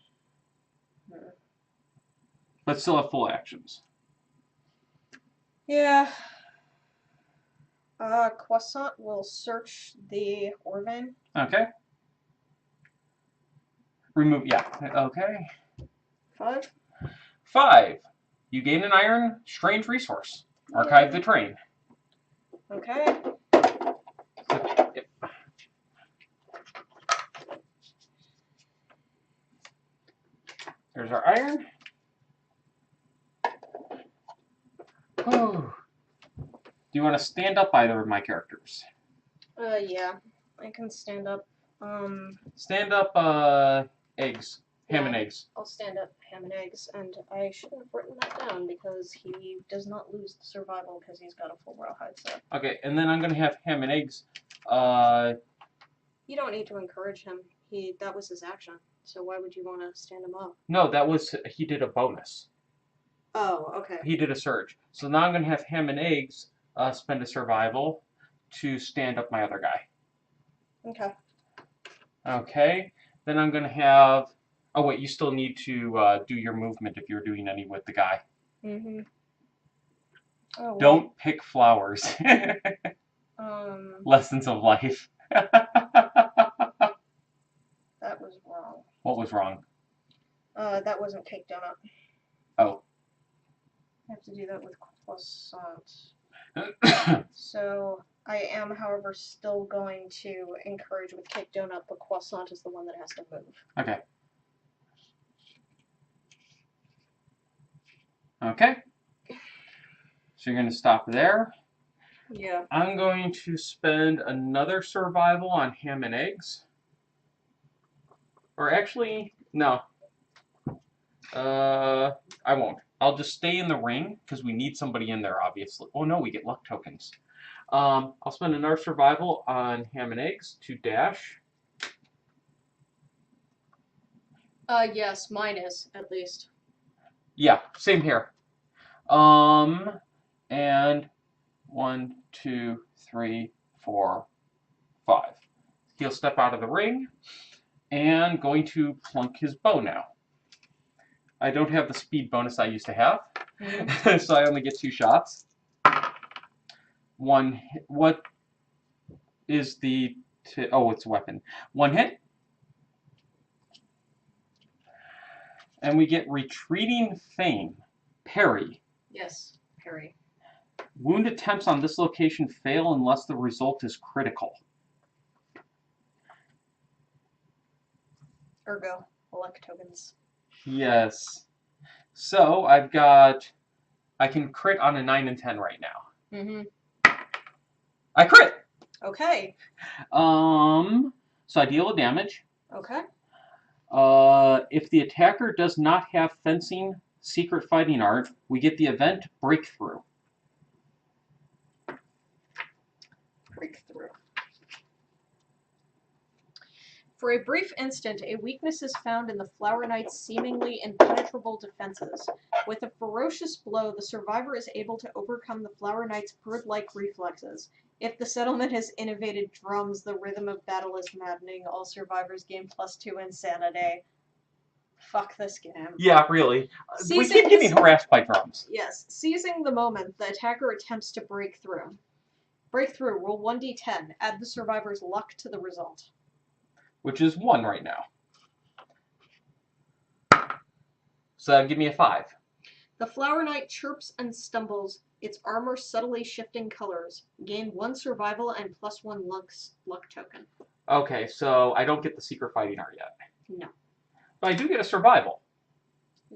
A: But still have full actions.
B: Yeah. Croissant will search the ore vein.
A: Okay. Remove, yeah. Okay.
B: 5.
A: 5. You gain an iron strange resource. Archive the train.
B: Okay.
A: Yep. There's our iron. Oh. Do you want to stand up either of my characters?
B: Yeah. I can stand up.
A: Stand up, eggs. Ham and
B: Yeah.
A: eggs.
B: I'll stand up ham and eggs, and I shouldn't have written that down because he does not lose the survival because he's got a full rawhide set.
A: Okay, and then I'm going to have ham and eggs.
B: You don't need to encourage him. That was his action. So why would you want to stand him up?
A: No, that was, he did a bonus.
B: Oh, okay.
A: He did a surge. So now I'm going to have ham and eggs spend a survival to stand up my other guy.
B: Okay.
A: Okay, then I'm going to have... Oh, wait, you still need to do your movement if you're doing any with the guy.
B: Mm-hmm. Oh, wow.
A: Don't pick flowers. Lessons of life.
B: That was wrong.
A: What was wrong?
B: That wasn't cake donut.
A: Oh.
B: I have to do that with croissant. So I am, however, still going to encourage with cake donut, but croissant is the one that has to move.
A: Okay. Okay. So you're going to stop there.
B: Yeah.
A: I'm going to spend another survival on ham and eggs. Or actually, no. I won't. I'll just stay in the ring, because we need somebody in there, obviously. Oh no, we get luck tokens. I'll spend another survival on ham and eggs to dash.
B: Yes, mine is, at least.
A: Yeah, same here. And 1, 2, 3, 4, 5. He'll step out of the ring, and going to plunk his bow now. I don't have the speed bonus I used to have, so I only get 2 shots. One hit. What is the... oh, it's a weapon. 1 hit. And we get Retreating Fame. Parry.
B: Yes, parry.
A: Wound attempts on this location fail unless the result is critical.
B: Ergo, elect tokens.
A: Yes. So I can crit on a 9 and 10 right now.
B: Mm-hmm.
A: I crit!
B: Okay.
A: So I deal a damage.
B: Okay.
A: If the attacker does not have fencing secret fighting art, we get the event Breakthrough.
B: Breakthrough. For a brief instant, a weakness is found in the Flower Knight's seemingly impenetrable defenses. With a ferocious blow, the survivor is able to overcome the Flower Knight's bird-like reflexes. If the settlement has innovated drums, the rhythm of battle is maddening. All survivors gain +2 insanity. Fuck this game.
A: Yeah, really. We keep getting harassed by drums.
B: Yes. Seizing the moment, the attacker attempts to break through. Breakthrough, roll 1d10. Add the survivor's luck to the result.
A: Which is 1 right now. So that would give me a 5.
B: The Flower Knight chirps and stumbles, its armor subtly shifting colors. Gain 1 survival and +1 luck token.
A: Okay, so I don't get the secret fighting art yet.
B: No.
A: But I do get a survival.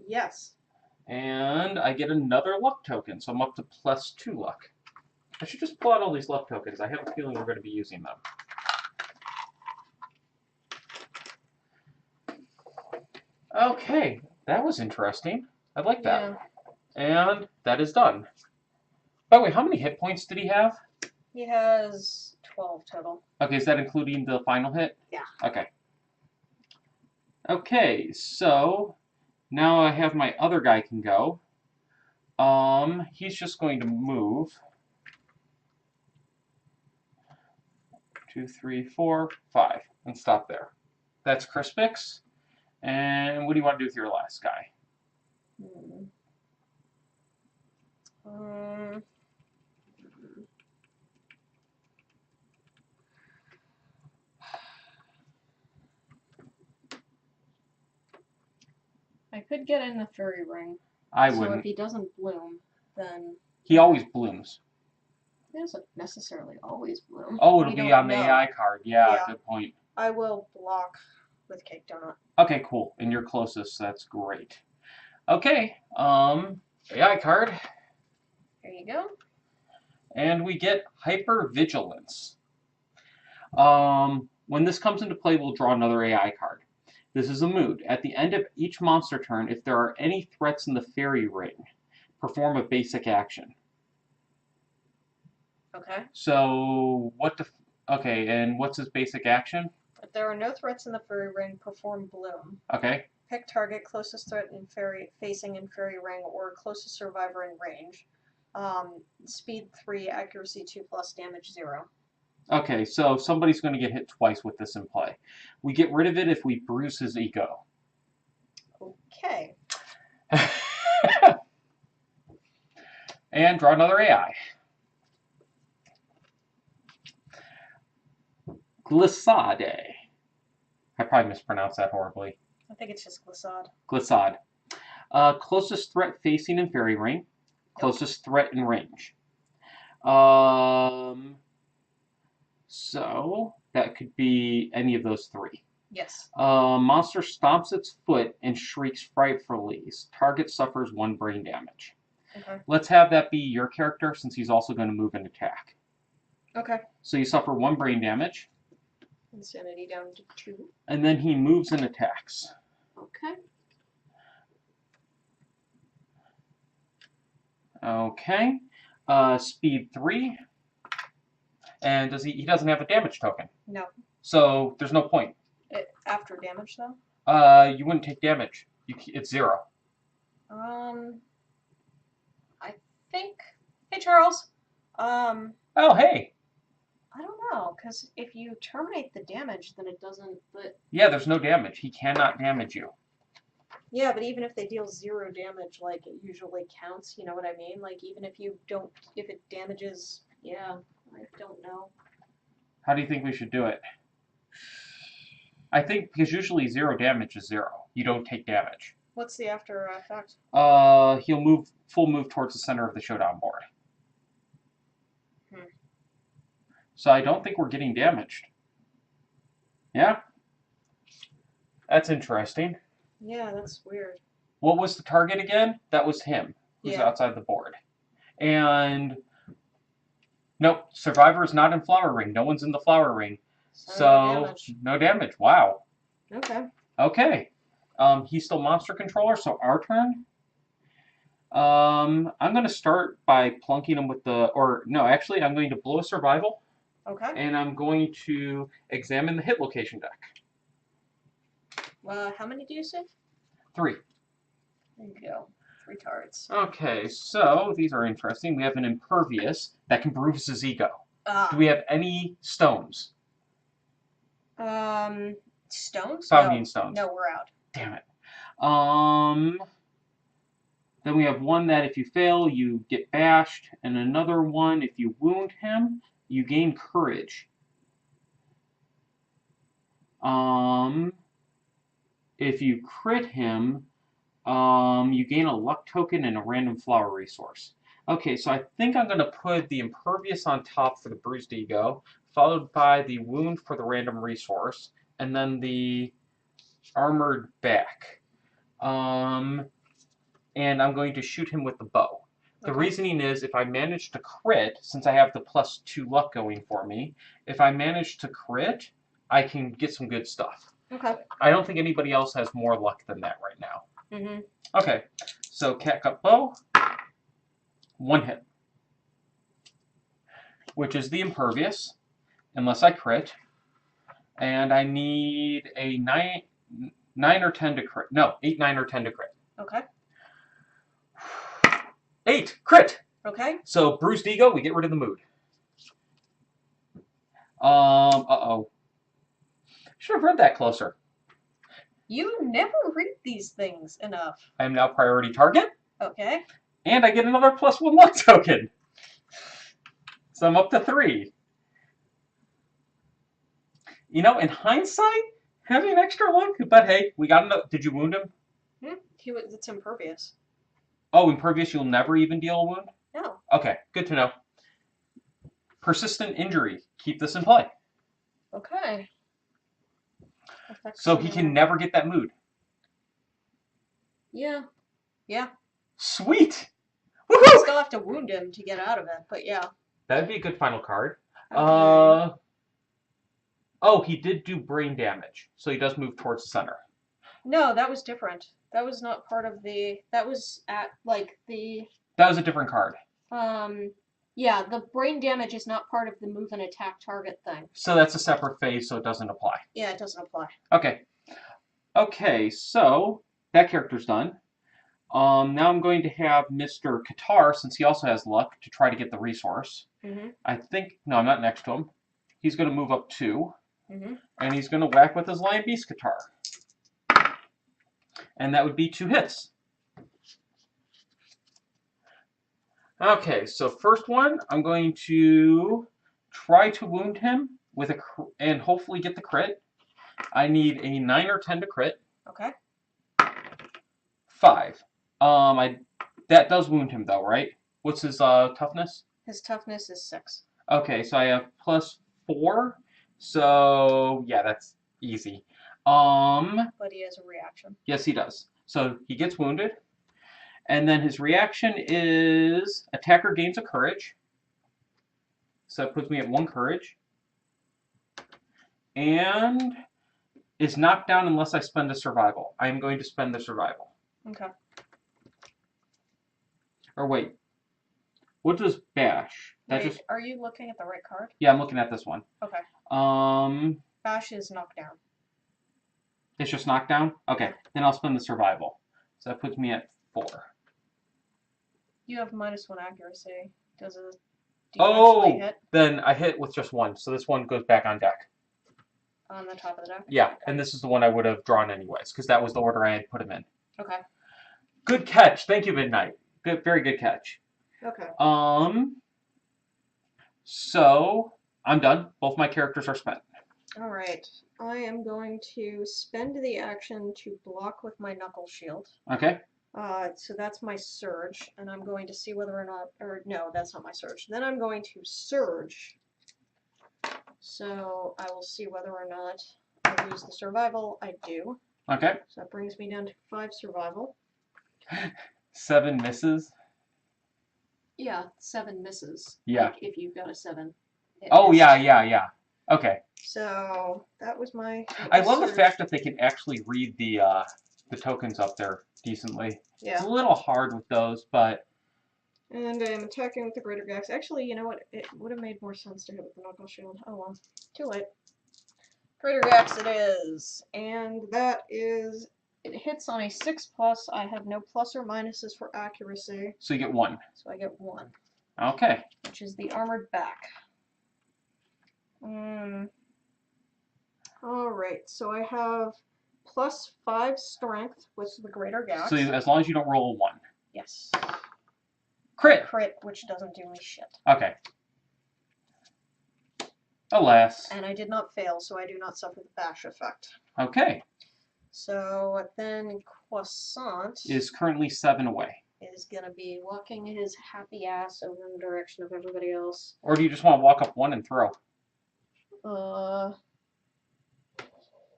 B: Yes.
A: And I get another luck token, so I'm up to +2 luck. I should just pull out all these luck tokens. I have a feeling we're going to be using them. Okay, that was interesting. I like that. Yeah. And that is done. By the way, how many hit points did he have?
B: He has 12 total.
A: Okay, is that including the final hit?
B: Yeah.
A: Okay. Okay, so now I have my other guy can go. He's just going to move. 2, 3, 4, 5, and stop there. That's Crispix. And what do you want to do with your last guy?
B: I could get in the fairy ring.
A: I
B: So
A: wouldn't.
B: if he doesn't bloom, then...
A: He always blooms.
B: He doesn't necessarily always bloom.
A: Oh, it'll be on the
B: know.
A: AI card. Yeah,
B: Yeah.
A: good point.
B: I will block with Cake Donut.
A: Okay, cool. And you're closest, so that's great. Okay, AI card.
B: There you go.
A: And we get Hypervigilance. When this comes into play, we'll draw another AI card. This is a mood. At the end of each monster turn, if there are any threats in the fairy ring, perform a basic action.
B: Okay.
A: So, okay, and what's his basic action?
B: If there are no threats in the fairy ring, perform bloom.
A: Okay.
B: Pick target, closest threat in facing in fairy ring, or closest survivor in range. Speed 3, accuracy 2+, damage 0.
A: Okay, so somebody's going to get hit twice with this in play. We get rid of it if we bruise his ego.
B: Okay.
A: And draw another AI. Glissade. I probably mispronounced that horribly.
B: I think it's just Glissade.
A: Glissade. Closest threat facing in fairy ring. Closest threat in range. So that could be any of those 3.
B: Yes.
A: Monster stomps its foot and shrieks frightfully. Target suffers 1 brain damage.
B: Okay.
A: Let's have that be your character, since he's also going to move and attack.
B: Okay.
A: So you suffer 1 brain damage.
B: Insanity down to 2.
A: And then he moves and attacks.
B: Okay.
A: Okay. Speed 3. And he doesn't have a damage token.
B: No.
A: So there's no point.
B: After damage, though?
A: You wouldn't take damage. It's 0.
B: I think... Hey, Charles.
A: Oh, hey.
B: I don't know, because if you terminate the damage, then it doesn't... But
A: Yeah, there's no damage. He cannot damage you.
B: yeah, but even if they deal 0 damage, like, it usually counts, you know what I mean? Like, even if you don't... If it damages... Yeah, I don't know.
A: How do you think we should do it? I think, because usually 0 damage is 0. You don't take damage.
B: What's the after effect?
A: He'll move full move towards the center of the Showdown board. So I don't think we're getting damaged. Yeah? That's interesting.
B: Yeah, that's weird.
A: What was the target again? That was him, who's outside the board. And nope, Survivor is not in Flower Ring. No one's in the Flower Ring. So no damage. Wow.
B: Okay.
A: Okay. He's still monster controller, so our turn. I'm going to start by plunking him with the, or no, actually, I'm going to blow a survival.
B: Okay.
A: And I'm going to examine the hit location deck.
B: How many do you say?
A: 3.
B: There you go. 3 cards.
A: Okay, so these are interesting. We have an Impervious that can bruise his ego. Do we have any stones?
B: Stones?
A: Founding stones.
B: No, we're out.
A: Damn it. Then we have one that if you fail, you get bashed, and another one, if you wound him, you gain courage. If you crit him, you gain a luck token and a random flower resource. Okay, so I think I'm going to put the Impervious on top for the bruised ego, followed by the wound for the random resource, and then the armored back. And I'm going to shoot him with the bow. The reasoning is if I manage to crit, since I have the +2 luck going for me, if I manage to crit, I can get some good stuff.
B: Okay.
A: I don't think anybody else has more luck than that right now.
B: Mm-hmm.
A: Okay, so catgut bow, 1 hit, which is the Impervious, unless I crit, and I need a 9 or 10 to crit. No, 8, 9, or 10 to crit.
B: Okay.
A: 8 crit.
B: Okay.
A: So bruised ego, we get rid of the mood. Uh-oh. Should have read that closer.
B: You never read these things enough.
A: I am now priority target.
B: Okay.
A: And I get another +1 luck token. So I'm up to 3. You know, in hindsight, having extra luck, but hey, we got enough. Did you wound him?
B: It's Impervious.
A: Oh, Impervious, you'll never even deal a wound?
B: No.
A: Okay, good to know. Persistent injury. Keep this in play.
B: Okay.
A: So he can never get that mood.
B: Yeah. Yeah.
A: Sweet!
B: You
A: Woohoo!
B: still have to wound him to get out of it, but yeah.
A: That'd be a good final card.
B: Okay.
A: Oh, he did do brain damage, so he does move towards the center.
B: No, that was different. That was not part of the... That was at, like, the...
A: That was a different card.
B: Yeah, the brain damage is not part of the move and attack target thing.
A: So that's a separate phase, so it doesn't apply.
B: Yeah, it doesn't apply.
A: Okay. Okay, so that character's done. Now I'm going to have Mr. Qatar, since he also has luck, to try to get the resource.
B: Mm-hmm.
A: I think... No, I'm not next to him. He's going to move up 2.
B: Mm-hmm.
A: And he's going to whack with his Lion Beast Qatar. And that would be 2 hits. Okay, so first one, I'm going to try to wound him with and hopefully get the crit. I need a 9 or 10 to crit.
B: Okay.
A: 5. That does wound him though, right? What's his toughness?
B: His toughness is 6.
A: Okay, so I have +4. So yeah, that's easy.
B: But he has a reaction.
A: Yes, he does. So he gets wounded. And then his reaction is attacker gains a courage. So that puts me at 1 courage. And is knocked down unless I spend a survival. I am going to spend the survival.
B: Okay.
A: Or wait. What does bash?
B: Wait, are you looking at the right card?
A: Yeah, I'm looking at this one.
B: Okay. Bash is knockdown.
A: It's just knockdown? Okay, then I'll spend the survival. So that puts me at 4.
B: You have -1 accuracy. Do you actually hit?
A: Then I hit with just 1, so this one goes back on deck.
B: On the top of the deck?
A: Yeah,
B: okay.
A: And this is the one I would have drawn anyways, because that was the order I had put him in.
B: Okay.
A: Good catch. Thank you, Midnight. Good, very good catch.
B: Okay.
A: So I'm done. Both my characters are spent.
B: Alright, I am going to spend the action to block with my Knuckle Shield.
A: Okay.
B: So that's my Surge, and I'm going to see whether or not, or no, that's not my Surge. Then I'm going to Surge. So I will see whether or not I lose the survival. I do.
A: Okay.
B: So that brings me down to 5 survival.
A: 7 misses.
B: Yeah, 7 misses.
A: Yeah.
B: Like if you've got a 7.
A: Oh, yeah. Okay.
B: So that was my.
A: I love the fact that they can actually read the tokens up there decently.
B: Yeah.
A: It's a little hard with those, but.
B: And I'm attacking with the Greater Gax. Actually, you know what? It would have made more sense to hit with the Knuckle Shield. Oh well. Too late. Greater Gax it is. And that is. It hits on a 6+. I have no plus or minuses for accuracy.
A: So you get 1.
B: So I get 1.
A: Okay.
B: Which is the armored back. Alright, so I have +5 strength with the Greater Gax.
A: So as long as you don't roll a 1.
B: Yes.
A: Crit!
B: Crit, which doesn't do me shit.
A: Okay. Alas.
B: And I did not fail, so I do not suffer the bash effect.
A: Okay.
B: So then Croissant
A: Is currently 7 away.
B: is going to be walking his happy ass over in the direction of everybody else.
A: Or do you just want to walk up 1 and throw?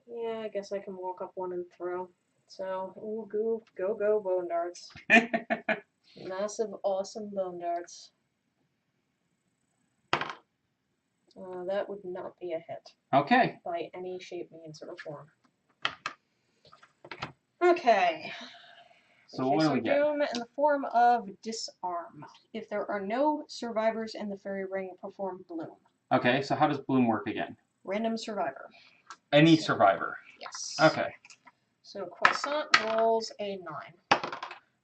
B: Yeah, I guess I can walk up 1 and throw. So, ooh, go, bone darts. Massive, awesome bone darts. That would not be a hit.
A: Okay.
B: By any shape, means, or form. Okay.
A: So what do we get?
B: Doom in the form of Disarm. If there are no survivors in the fairy ring, perform Bloom.
A: Okay, so how does Bloom work again?
B: Random survivor.
A: Any survivor?
B: Yes.
A: Okay.
B: So Croissant rolls a 9.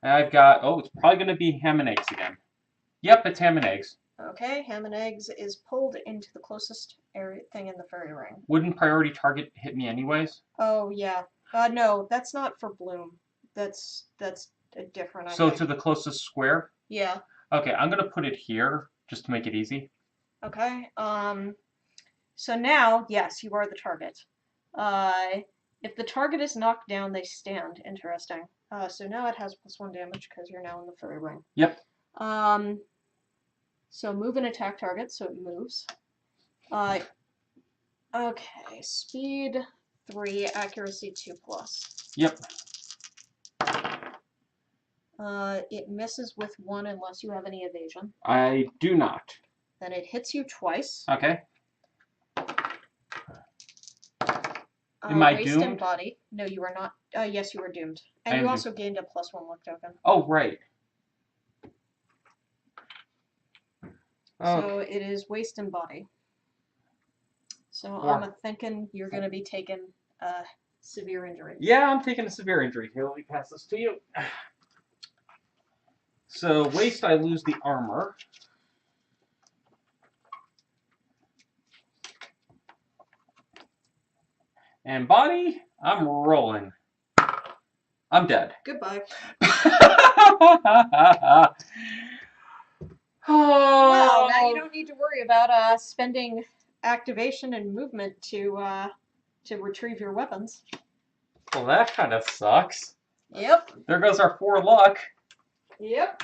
A: And I've got, it's probably going to be ham and eggs again. Yep, it's ham and eggs.
B: Okay, ham and eggs is pulled into the closest area thing in the fairy ring.
A: Wouldn't priority target hit me anyways?
B: Oh, yeah. No, that's not for Bloom. That's a different.
A: So to the closest square?
B: Yeah.
A: Okay, I'm going to put it here just to make it easy.
B: Okay. So now, yes, you are the target. If the target is knocked down, they stand. Interesting. So now it has +1 damage because you're now in the fairy ring.
A: Yep.
B: So move and attack target, so it moves. Okay, speed 3, accuracy 2+.
A: Yep.
B: It misses with 1 unless you have any evasion.
A: I do not.
B: Then it hits you twice.
A: Okay. Am I
B: waist
A: doomed?
B: and body. No, you are not. Yes, you are doomed. And
A: I'm
B: you
A: doomed.
B: also gained a +1 luck token.
A: Oh, right.
B: So it is waist and body. So I'm thinking you're going to be taking severe injury.
A: Yeah, I'm taking a severe injury. Here, let me pass this to you. So waist, I lose the armor. And body, I'm rolling. I'm dead.
B: Goodbye.
A: Oh.
B: Well, now you don't need to worry about spending activation and movement to retrieve your weapons.
A: Well, that kind of sucks.
B: Yep.
A: There goes our 4 luck.
B: Yep.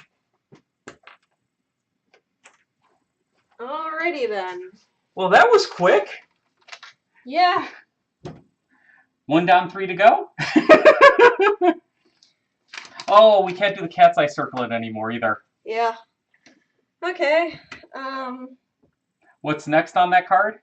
B: Alrighty then.
A: Well, that was quick.
B: Yeah.
A: 1 down, 3 to go. Oh, we can't do the cat's eye circlet anymore either.
B: Yeah. Okay.
A: What's next on that card?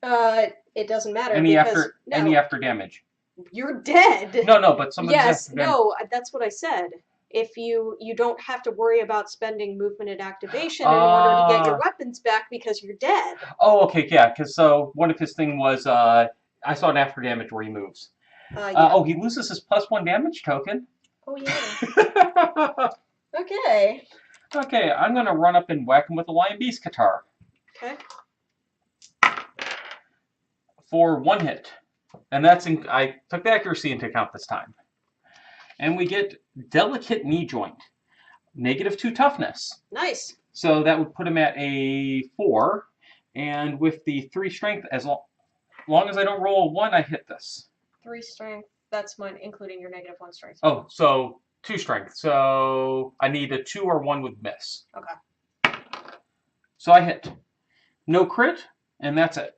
B: It doesn't matter.
A: Any
B: because,
A: after damage.
B: You're dead.
A: No, but some of
B: yes,
A: the
B: no, that's what I said. If you don't have to worry about spending movement and activation in order to get your weapons back because you're dead.
A: Oh, okay, yeah, because so one of his thing was I saw an after damage where he moves.
B: Yeah.
A: He loses his +1 damage token.
B: Oh yeah. Okay.
A: Okay, I'm gonna run up and whack him with a Lion Beast Qatar.
B: Okay.
A: For 1 hit. And that's I took the accuracy into account this time. And we get Delicate Knee Joint. -2 toughness.
B: Nice.
A: So that would put him at a 4. And with the 3 strength, as long as I don't roll a 1, I hit this.
B: 3 strength. That's mine, including your -1 strength.
A: Oh, so 2 strength. So I need a 2 or 1 with miss.
B: Okay.
A: So I hit. No crit, and that's it.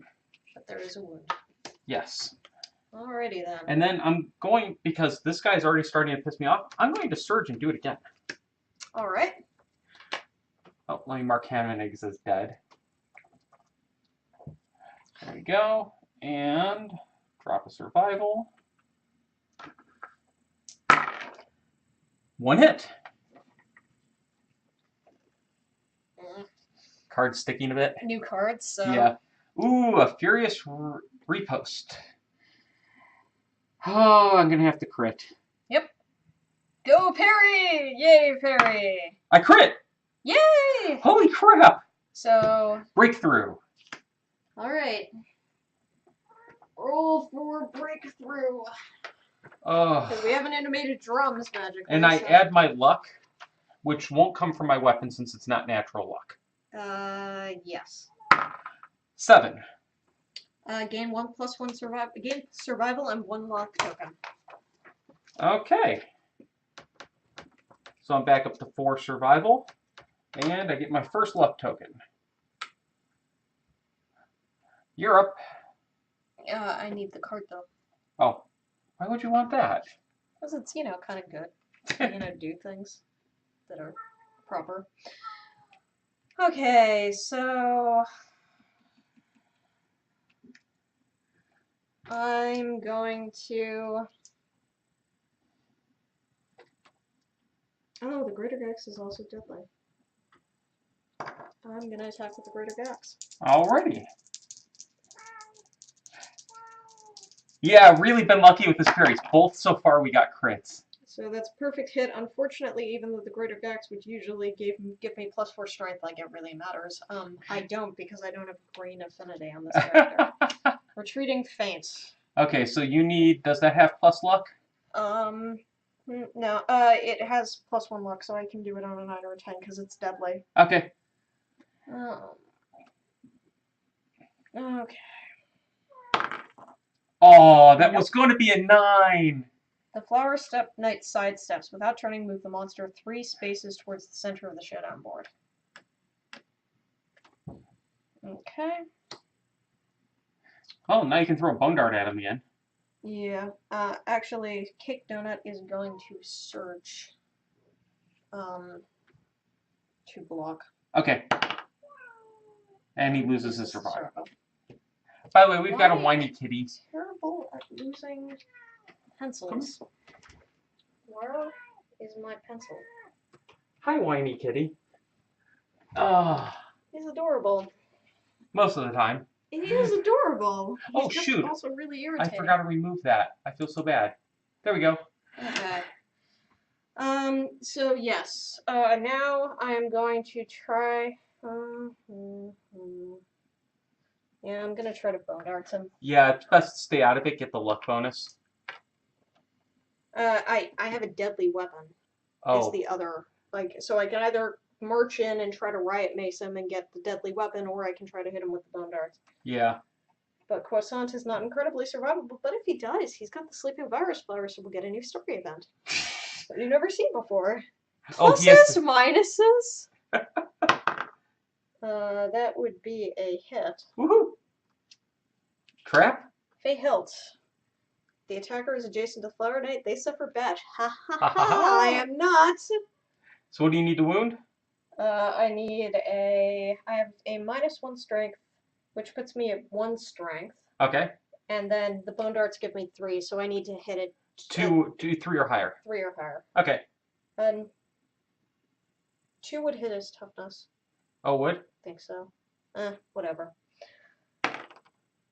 B: But there is a wound.
A: Yes.
B: Alrighty then.
A: And then I'm going, because this guy's already starting to piss me off, I'm going to surge and do it again.
B: Alright.
A: Oh, let me mark Hammond as dead. There we go. And drop a survival. 1 hit. Card sticking a bit.
B: New cards, so...
A: Yeah. Ooh, a Furious Repost. Oh, I'm going to have to crit.
B: Yep. Go parry! Yay, parry!
A: I crit!
B: Yay!
A: Holy crap!
B: So...
A: Breakthrough.
B: Alright. Roll for breakthrough.
A: Oh.
B: Because we haven't animated drums magically.
A: And I add my luck, which won't come from my weapon since it's not natural luck.
B: Yes.
A: 7.
B: Gain 1 + 1 survival. Gain survival and 1 luck token.
A: Okay. So I'm back up to 4 survival, and I get my first luck token. You're up.
B: I need the card though.
A: Oh, why would you want that?
B: Because it's, you know, kind of good. You know, do things that are proper. Okay, so... I'm going to... Oh, the Greater Gex is also deadly. I'm going to attack with the Greater Gex.
A: Alrighty. Yeah, really been lucky with this series. Both so far we got crits.
B: So that's perfect hit. Unfortunately, even though the Greater Gex would usually give me +4 strength, like it really matters, I don't because I don't have green affinity on this character. Retreating Feint.
A: Okay, so you need, does that have plus luck?
B: No, it has +1 luck, so I can do it on a 9 or a 10 because it's deadly.
A: Okay.
B: Okay.
A: Oh, that was going to be a 9.
B: The Flower Step Knight sidesteps. Without turning, move the monster 3 spaces towards the center of the Showdown board. Okay.
A: Oh, now you can throw a bone dart at him again.
B: Yeah. Actually, Cake Donut is going to search to block.
A: Okay. And he loses his survival. By the way, we've got a whiny kitty.
B: Terrible at losing pencils. Where is my pencil?
A: Hi, whiny kitty.
B: He's adorable.
A: Most of the time.
B: He is adorable. He's
A: Oh,
B: just
A: shoot.
B: also really
A: I
B: irritating.
A: forgot to remove that. I feel so bad. There we go.
B: Okay. So yes. Now I am going to try. Yeah, I'm gonna try to bone dart him.
A: Yeah, it's best to stay out of it. Get the luck bonus.
B: I have a deadly weapon.
A: Oh.
B: Is the other so I can either march in and try to riot mace him and get the deadly weapon, or I can try to hit him with the bone darts.
A: Yeah.
B: But Croissant is not incredibly survivable. But if he dies, he's got the sleeping virus flower, so we'll get a new story event that you've never seen before. Pluses, minuses. That would be a hit.
A: Woohoo! Trap?
B: Fey Hilt. The attacker is adjacent to Flower Knight. They suffer bash. Ha ha ha! I am not.
A: So what do you need to wound?
B: I have a -1 strength, which puts me at 1 strength.
A: Okay.
B: And then the bone darts give me 3, so I need to hit it.
A: 3 or higher.
B: 3 or higher.
A: Okay.
B: 2 would hit his toughness.
A: Oh, would?
B: I think so. Whatever.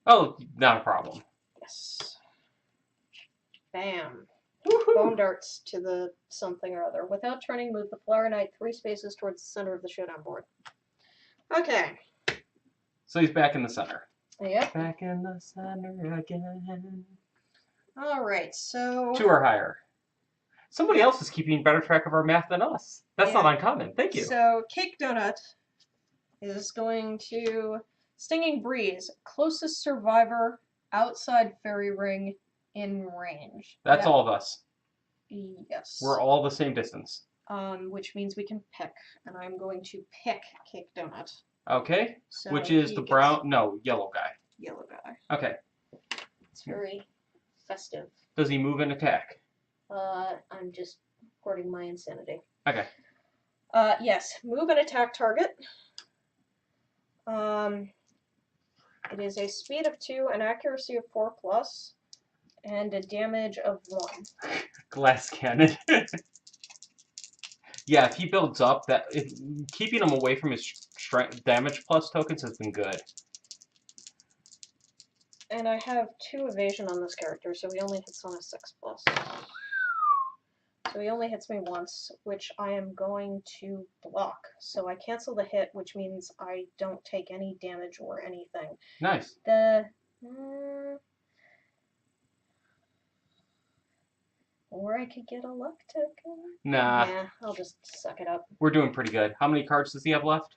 A: Oh, not a problem.
B: Yes. Bam.
A: Woohoo!
B: Bone darts to the something or other. Without turning, move the Flower Knight 3 spaces towards the center of the Showdown board. Okay.
A: So he's back in the center.
B: Yep.
A: Back in the center again.
B: Alright, so...
A: 2 or higher. Somebody else is keeping better track of our math than us. That's not uncommon. Thank you.
B: So, Cake Donut is going to... Stinging Breeze. Closest survivor outside fairy ring in range.
A: That's all of us.
B: Yes.
A: We're all the same distance.
B: Which means we can pick, and I'm going to pick Cake Donut.
A: Okay.
B: So
A: Which is the brown? No, yellow guy.
B: Yellow guy.
A: Okay.
B: It's very festive.
A: Does he move and attack?
B: I'm just hoarding my insanity.
A: Okay.
B: Yes. Move and attack target. It is a speed of 2, an accuracy of 4+, and a damage of 1.
A: Glass cannon. Yeah, if he builds up, keeping him away from his strength damage plus tokens has been good.
B: And I have 2 evasion on this character, so he only hits on a 6+. So he only hits me once, which I am going to block. So I cancel the hit, which means I don't take any damage or anything.
A: Nice.
B: Or I could get a luck token.
A: Nah.
B: Nah, I'll just suck it up.
A: We're doing pretty good. How many cards does he have left?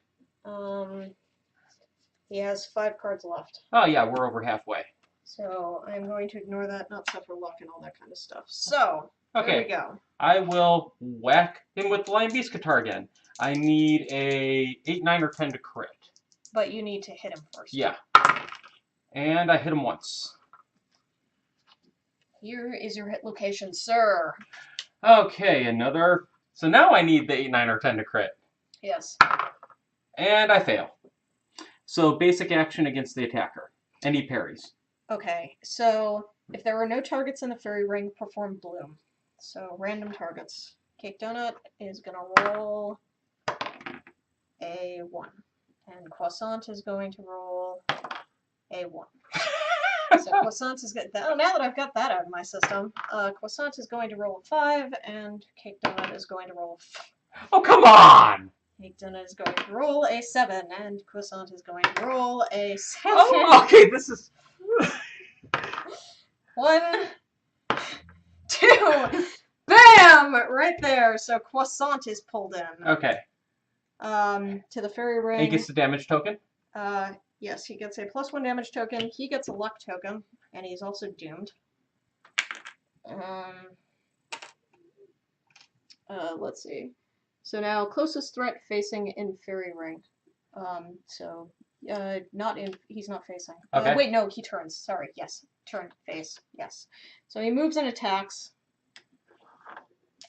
B: He has 5 cards left.
A: Oh yeah, we're over halfway.
B: So I'm going to ignore that, not suffer luck and all that kind of stuff. So,
A: okay.
B: There we go.
A: I will whack him with the Lion Beast guitar again. I need a 8, 9, or 10 to crit.
B: But you need to hit him first.
A: Yeah. And I hit him once.
B: Here is your hit location, sir.
A: Okay, another. So now I need the 8, 9, or 10 to crit.
B: Yes.
A: And I fail. So basic action against the attacker. And he parries.
B: Okay, so if there are no targets in the fairy ring, perform Bloom. So random targets. Cake Donut is going to roll a 1. And Croissant is going to roll a 1. So Croissant is good. Oh, now that I've got that out of my system, Croissant is going to roll a 5, and Cake Donut is going to roll
A: Oh, come on!
B: Cake Donut is going to roll a 7, and Croissant is going to roll a 7.
A: Oh, okay, this is...
B: 1, 2, bam! Right there. So Croissant is pulled in.
A: Okay.
B: To the fairy ring.
A: And he gets the damage token?
B: Yes, he gets a +1 damage token. He gets a luck token, and he's also doomed. Let's see. So now closest threat facing in fairy ring. Not in. He's not facing.
A: Okay.
B: Wait, no, he turns. Sorry. Yes, turn face. Yes. So he moves and attacks.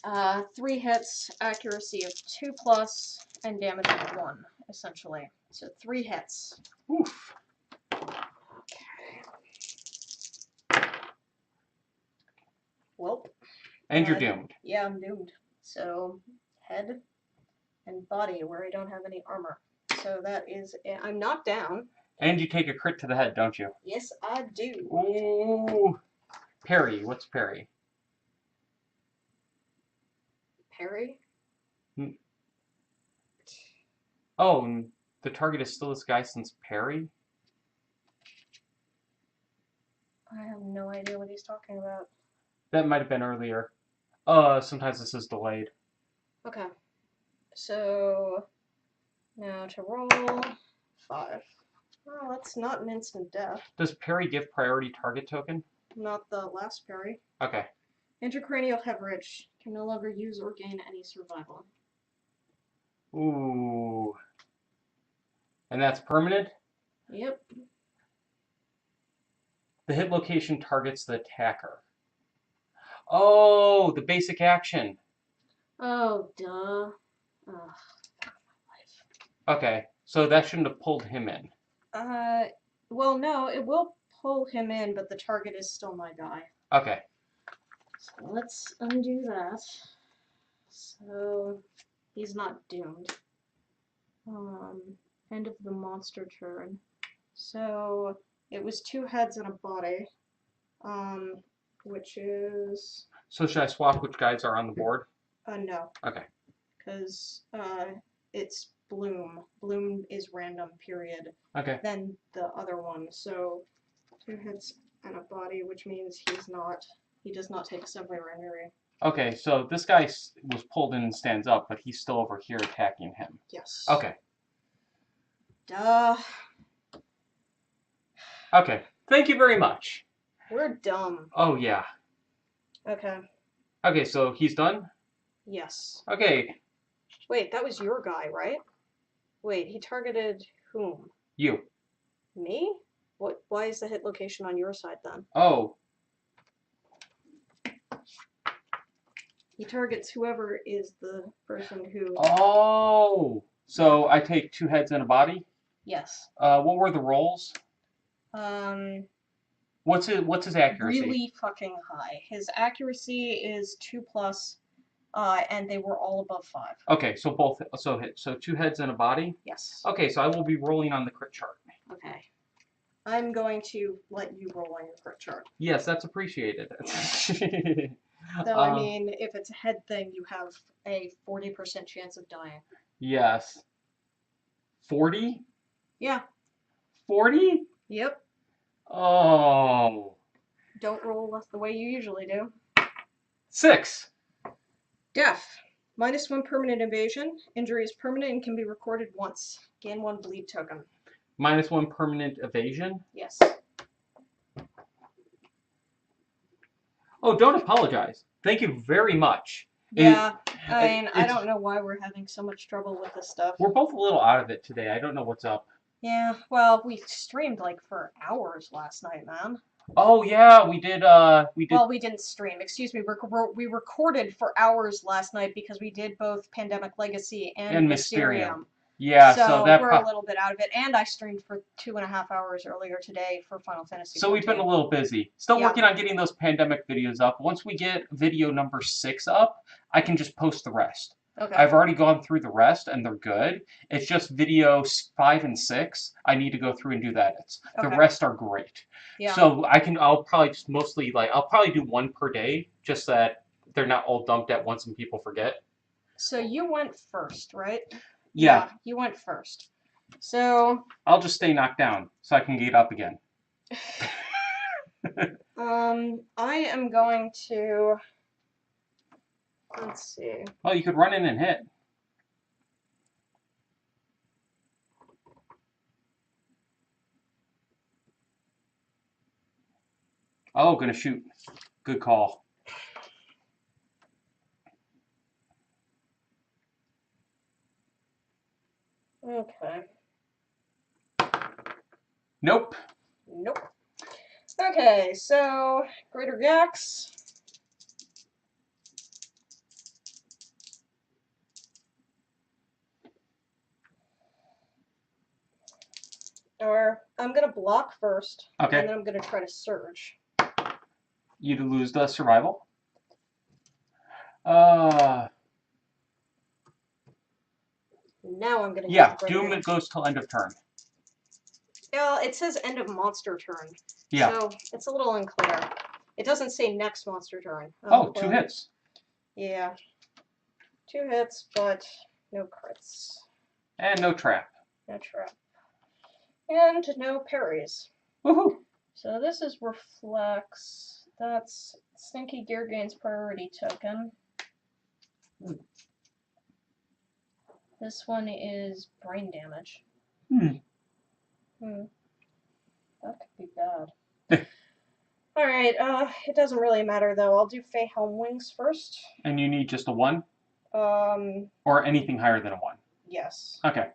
B: 3 hits, accuracy of 2+, and damage of 1, essentially. So 3 hits.
A: Oof.
B: Okay. Welp.
A: And you're doomed.
B: Yeah, I'm doomed. So head and body, where I don't have any armor. So that is. I'm knocked down.
A: And you take a crit to the head, don't you?
B: Yes, I do.
A: Ooh. Parry. What's parry?
B: Parry?
A: Oh, the target is still this guy since parry?
B: I have no idea what he's talking about.
A: That might have been earlier. Sometimes this is delayed.
B: Okay. So now to roll 5. Oh, that's not an instant death.
A: Does parry give priority target token?
B: Not the last parry.
A: Okay.
B: Intracranial hemorrhage. Can no longer use or gain any survival.
A: Ooh. And that's permanent?
B: Yep.
A: The hit location targets the attacker. Oh, the basic action.
B: Oh, duh. Ugh.
A: Okay, so that shouldn't have pulled him in.
B: Well, no, it will pull him in, but the target is still my guy.
A: Okay.
B: So let's undo that. So he's not doomed. End of the monster turn. So it was 2 heads and a body. Which is...
A: So should I swap which guys are on the board?
B: No.
A: Okay.
B: Because it's Bloom. Bloom is random, period.
A: Okay.
B: Then the other one. So 2 heads and a body, which means he does not take assembly or injury.
A: Okay, so this guy was pulled in and stands up, but he's still over here attacking him.
B: Yes.
A: Okay.
B: Duh.
A: Okay. Thank you very much.
B: We're dumb.
A: Oh, yeah.
B: Okay.
A: Okay, so he's done?
B: Yes.
A: Okay,
B: Wait, that was your guy, right? Wait, he targeted whom?
A: you.
B: Me? What? Why is the hit location on your side then?
A: Oh.
B: He targets whoever is the person who.
A: Oh. So I take 2 heads and a body?
B: Yes.
A: What were the rolls? What's his accuracy?
B: Really fucking high. His accuracy is 2+, and they were all above 5.
A: Okay, so both hit. So 2 heads and a body?
B: Yes.
A: Okay, so I will be rolling on the crit chart.
B: Okay. I'm going to let you roll on your crit chart.
A: Yes, that's appreciated.
B: So, I mean, if it's a head thing, you have a 40% chance of dying.
A: Yes. 40?
B: Yeah.
A: 40?
B: Yep.
A: Oh.
B: Don't roll the way you usually do.
A: 6.
B: Death. -1 permanent evasion. Injury is permanent and can be recorded once. Gain 1 bleed token.
A: -1 permanent evasion?
B: Yes.
A: Oh, don't apologize. Thank you very much.
B: Yeah, I don't know why we're having so much trouble with this stuff.
A: We're both a little out of it today. I don't know what's up.
B: Yeah, well, we streamed like for hours last night, man.
A: Oh yeah, we did.
B: Well, we didn't stream. Excuse me. We recorded for hours last night because we did both Pandemic Legacy and Mysterium.
A: Yeah,
B: so
A: that
B: we're a little bit out of it. And I streamed for 2.5 hours earlier today for Final Fantasy.
A: So we've been a little busy. Still working on getting those Pandemic videos up. Once we get video number 6 up, I can just post the rest.
B: Okay.
A: I've already gone through the rest, and they're good. It's just video 5 and 6. I need to go through and do the edits. The rest are great. Yeah. So I'll probably just mostly I'll probably do 1 per day, just so that they're not all dumped at once and people forget.
B: So you went first, right?
A: Yeah.
B: You went first. So
A: I'll just stay knocked down so I can get up again.
B: I am going to. Let's see.
A: Well, you could run in and hit. Oh, gonna shoot. Good call.
B: Okay.
A: Nope.
B: Nope. Okay, so Greater Geeks. Or I'm gonna block first.
A: Okay.
B: And then I'm gonna try to surge.
A: You lose the survival. Now
B: I'm gonna.
A: Yeah, Doom it goes till end of turn.
B: Yeah, it says end of monster turn.
A: Yeah.
B: So it's a little unclear. It doesn't say next monster turn.
A: Oh, 2 hits.
B: Yeah. 2 hits, but no crits.
A: And no trap.
B: No trap. And no parries.
A: Woohoo!
B: So this is Reflex. That's Stinky Gear gains priority token. This one is brain damage. That could be bad. Alright, it doesn't really matter though. I'll do Fey Helm Wings first.
A: And you need just a 1? Or anything higher than a 1?
B: Yes.
A: Okay.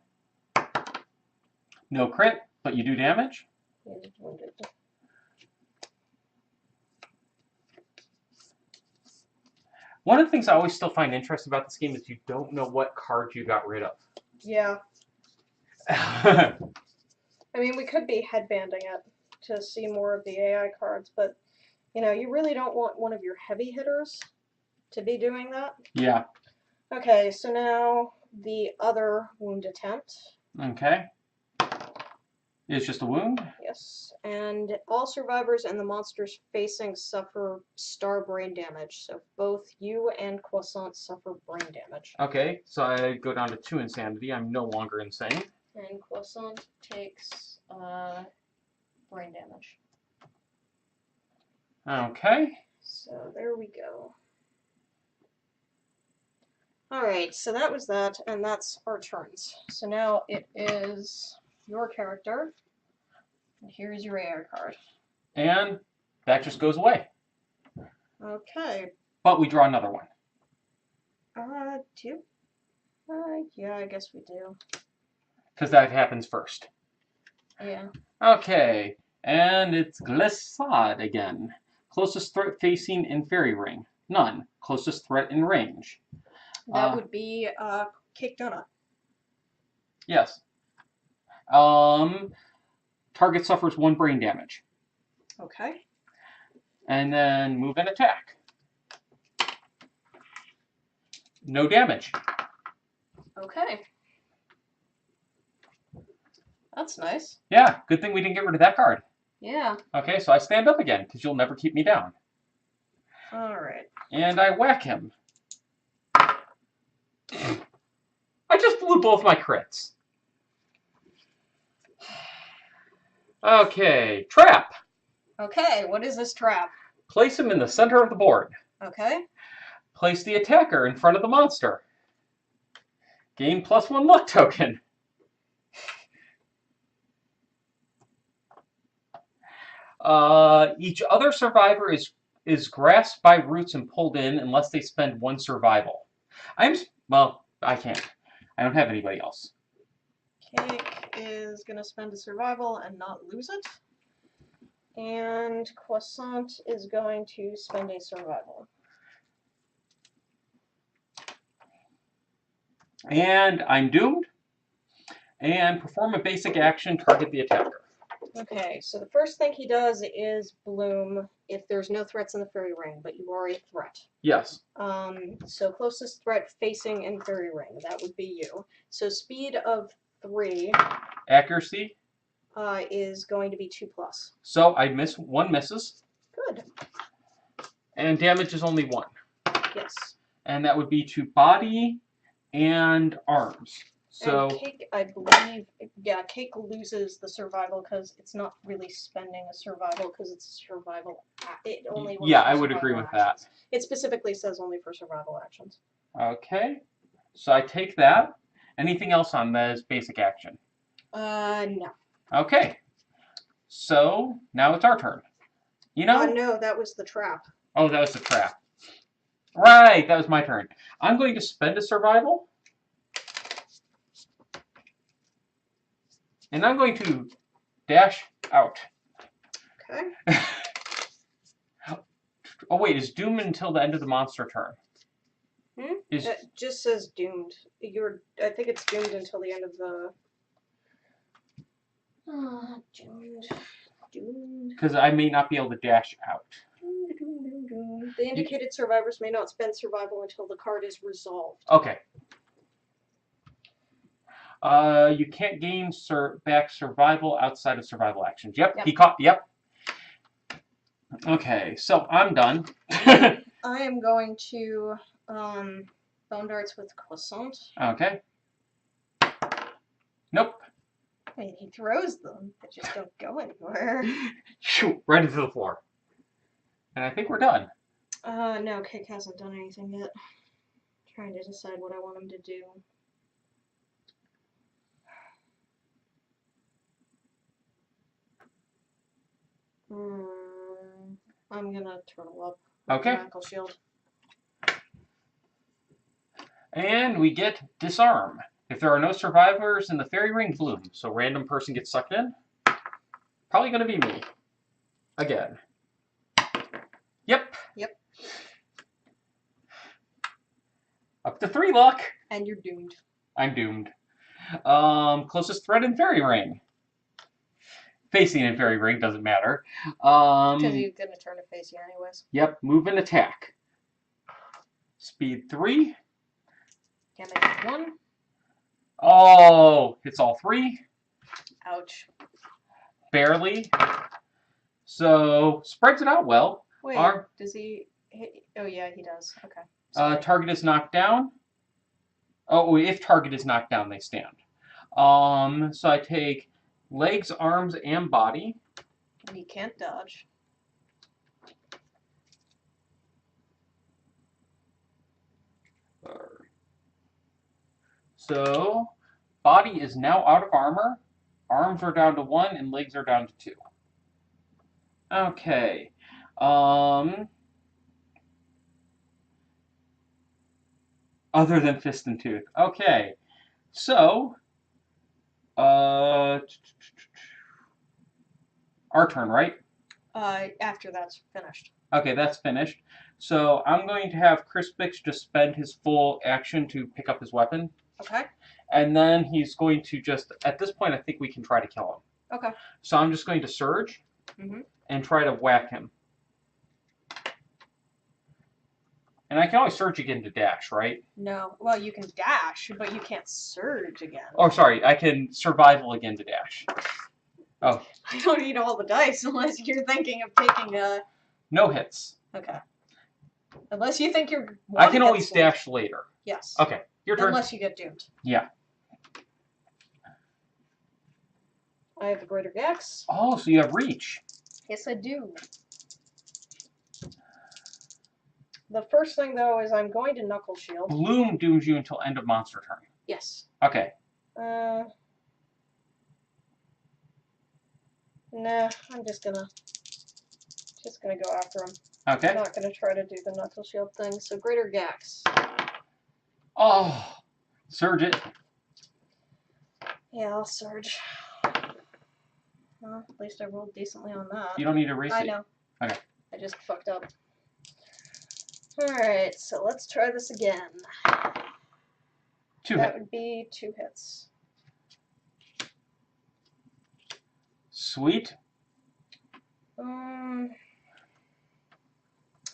A: No crit, but you do damage?
B: He is wounded.
A: One of the things I always still find interesting about this game is you don't know what card you got rid of.
B: Yeah. I mean, we could be headbanding it to see more of the AI cards, but, you know, you really don't want one of your heavy hitters to be doing that.
A: Yeah.
B: Okay, so now the other wound attempt.
A: Okay. It's just a wound?
B: Yes, and all survivors and the monsters facing suffer star brain damage, so both you and Croissant suffer brain damage.
A: Okay, so I go down to 2 insanity. I'm no longer insane.
B: And Croissant takes brain damage.
A: Okay.
B: So there we go. Alright, so that was that, and that's our turns. So now it is your character. And here's your AI card.
A: And that just goes away.
B: Okay.
A: But we draw another one.
B: Do? Yeah, I guess we do.
A: Because that happens first.
B: Yeah.
A: Okay. And it's Glissade again. Closest threat facing in Fairy Ring. None. Closest threat in range.
B: That would be Cake Donut.
A: Yes. Target suffers 1 brain damage.
B: Okay.
A: And then move and attack. No damage.
B: Okay. That's nice.
A: Yeah, good thing we didn't get rid of that card.
B: Yeah.
A: Okay, so I stand up again, because you'll never keep me down.
B: Alright.
A: And I whack him. I just blew both my crits. Okay, trap.
B: Okay, what is this trap?
A: Place him in the center of the board.
B: Okay.
A: Place the attacker in front of the monster. Gain +1 luck token. Each other survivor is grasped by roots and pulled in unless they spend 1 survival. Well, I can't. I don't have anybody else.
B: Cake is going to spend a survival and not lose it. And Croissant is going to spend a survival.
A: And I'm doomed. And perform a basic action, target the attacker.
B: Okay, so the first thing he does is bloom if there's no threats in the fairy ring, but you are a threat.
A: Yes.
B: So closest threat facing in fairy ring, that would be you. So speed of 3.
A: Accuracy.
B: Is going to be 2+.
A: So I miss 1 misses.
B: Good.
A: And damage is only 1.
B: Yes.
A: And that would be to body and arms. So
B: and Cake, I believe, yeah, Cake loses the survival because it's not really spending a survival because it's a survival. It only works
A: yeah,
B: for
A: I would agree with
B: actions.
A: that.
B: It specifically says only for survival actions.
A: Okay. So I take that. Anything else on this basic action?
B: No.
A: Okay. So now it's our turn. You know?
B: No, that was the trap.
A: Oh, that was the trap. Right, that was my turn. I'm going to spend a survival. And I'm going to dash out.
B: Okay.
A: Oh wait, is doomed until the end of the monster turn?
B: It just says doomed. I think it's doomed until the end of the... Doomed.
A: Because I may not be able to dash out.
B: The indicated survivors may not spend survival until the card is resolved.
A: Okay. You can't gain back survival outside of survival actions. Yep. He caught. Yep. Okay, so I'm done.
B: I am going to bone darts with Croissant.
A: Okay. Nope.
B: And he throws them. They just don't go anywhere.
A: Shoot, right into the floor. And I think we're done.
B: No, Cake hasn't done anything yet. Trying to decide what I want him to do. I'm gonna turtle up.
A: Okay.
B: Ankle shield.
A: And we get disarm. If there are no survivors in the fairy ring, bloom. So random person gets sucked in. Probably gonna be me. Again. Yep.
B: Yep.
A: Up to 3 luck.
B: And you're doomed.
A: I'm doomed. Closest threat in fairy ring. Facing in fairy ring doesn't matter.
B: Because you're gonna turn to face you anyways.
A: Yep. Move and attack. Speed 3.
B: Damage 1.
A: Oh, hits all 3.
B: Ouch.
A: Barely. So spreads it out well.
B: Wait, does he hit? Oh yeah, he does. Okay.
A: Target is knocked down. Oh, if target is knocked down, they stand. So I take legs, arms, and body.
B: And he can't dodge.
A: So body is now out of armor. Arms are down to 1, and legs are down to 2. Okay. Other than Fist and Tooth. Okay. So, our turn, right?
B: After that's finished.
A: Okay, that's finished. So I'm going to have Crispix just spend his full action to pick up his weapon.
B: Okay.
A: And then he's going to just, at this point, I think we can try to kill him.
B: Okay.
A: So I'm just going to surge and try to whack him. And I can always surge again to dash, right?
B: No. Well, you can dash, but you can't surge again.
A: Oh, sorry. I can survival again to dash. Oh.
B: I don't need all the dice unless you're thinking of taking a...
A: No hits.
B: Okay. Unless you think you're...
A: I can always dash later.
B: Yes.
A: Okay. Your turn.
B: Unless you get doomed.
A: Yeah.
B: I have the Greater Gex.
A: Oh, so you have reach.
B: Yes, I do. The first thing, though, is I'm going to Knuckle Shield.
A: Bloom dooms you until end of monster turn.
B: Yes.
A: Okay.
B: Nah, I'm just gonna go after him.
A: Okay.
B: I'm not gonna try to do the Knuckle Shield thing. So Greater Gex.
A: Oh, surge it.
B: Yeah, I'll surge. Well, at least I rolled decently on that.
A: You don't need to erase it.
B: I know.
A: Okay.
B: I just fucked up. Alright, so let's try this again. That would be 2 hits.
A: Sweet.
B: I'll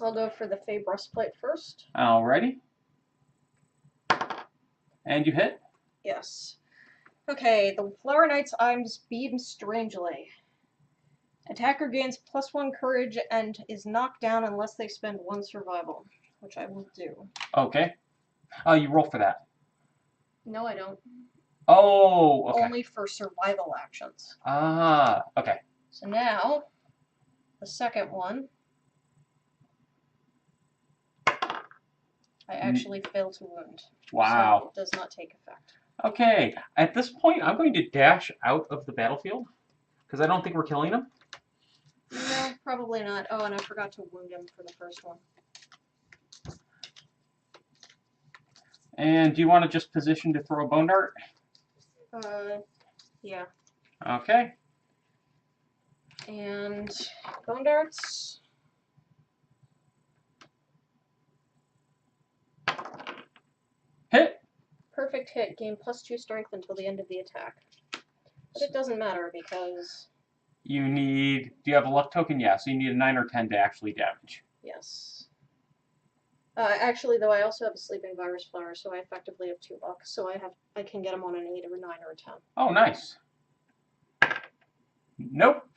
B: go for the Fey Breastplate first.
A: Alrighty. And you hit?
B: Yes. Okay, the Flower Knight's Eyes beam strangely. Attacker gains +1 courage and is knocked down unless they spend 1 survival, which I will do.
A: Okay. Oh, you roll for that.
B: No, I don't.
A: Oh, okay.
B: Only for survival actions.
A: Ah, okay.
B: So now, the second one, I actually fail to wound.
A: Wow.
B: So it does not take effect.
A: Okay, at this point, I'm going to dash out of the battlefield, because I don't think we're killing him.
B: No, probably not. Oh, and I forgot to wound him for the first one.
A: And do you want to just position to throw a bone dart?
B: Yeah.
A: Okay.
B: And bone darts.
A: Hit.
B: Perfect hit. Gain +2 strength until the end of the attack. But it doesn't matter because...
A: You need... Do you have a luck token? Yeah, so you need a 9 or 10 to actually damage.
B: Yes. Actually, though, I also have a Sleeping Virus Flower, so I effectively have 2 luck. So I can get him on an 8 or a 9 or a 10.
A: Oh, nice. Nope.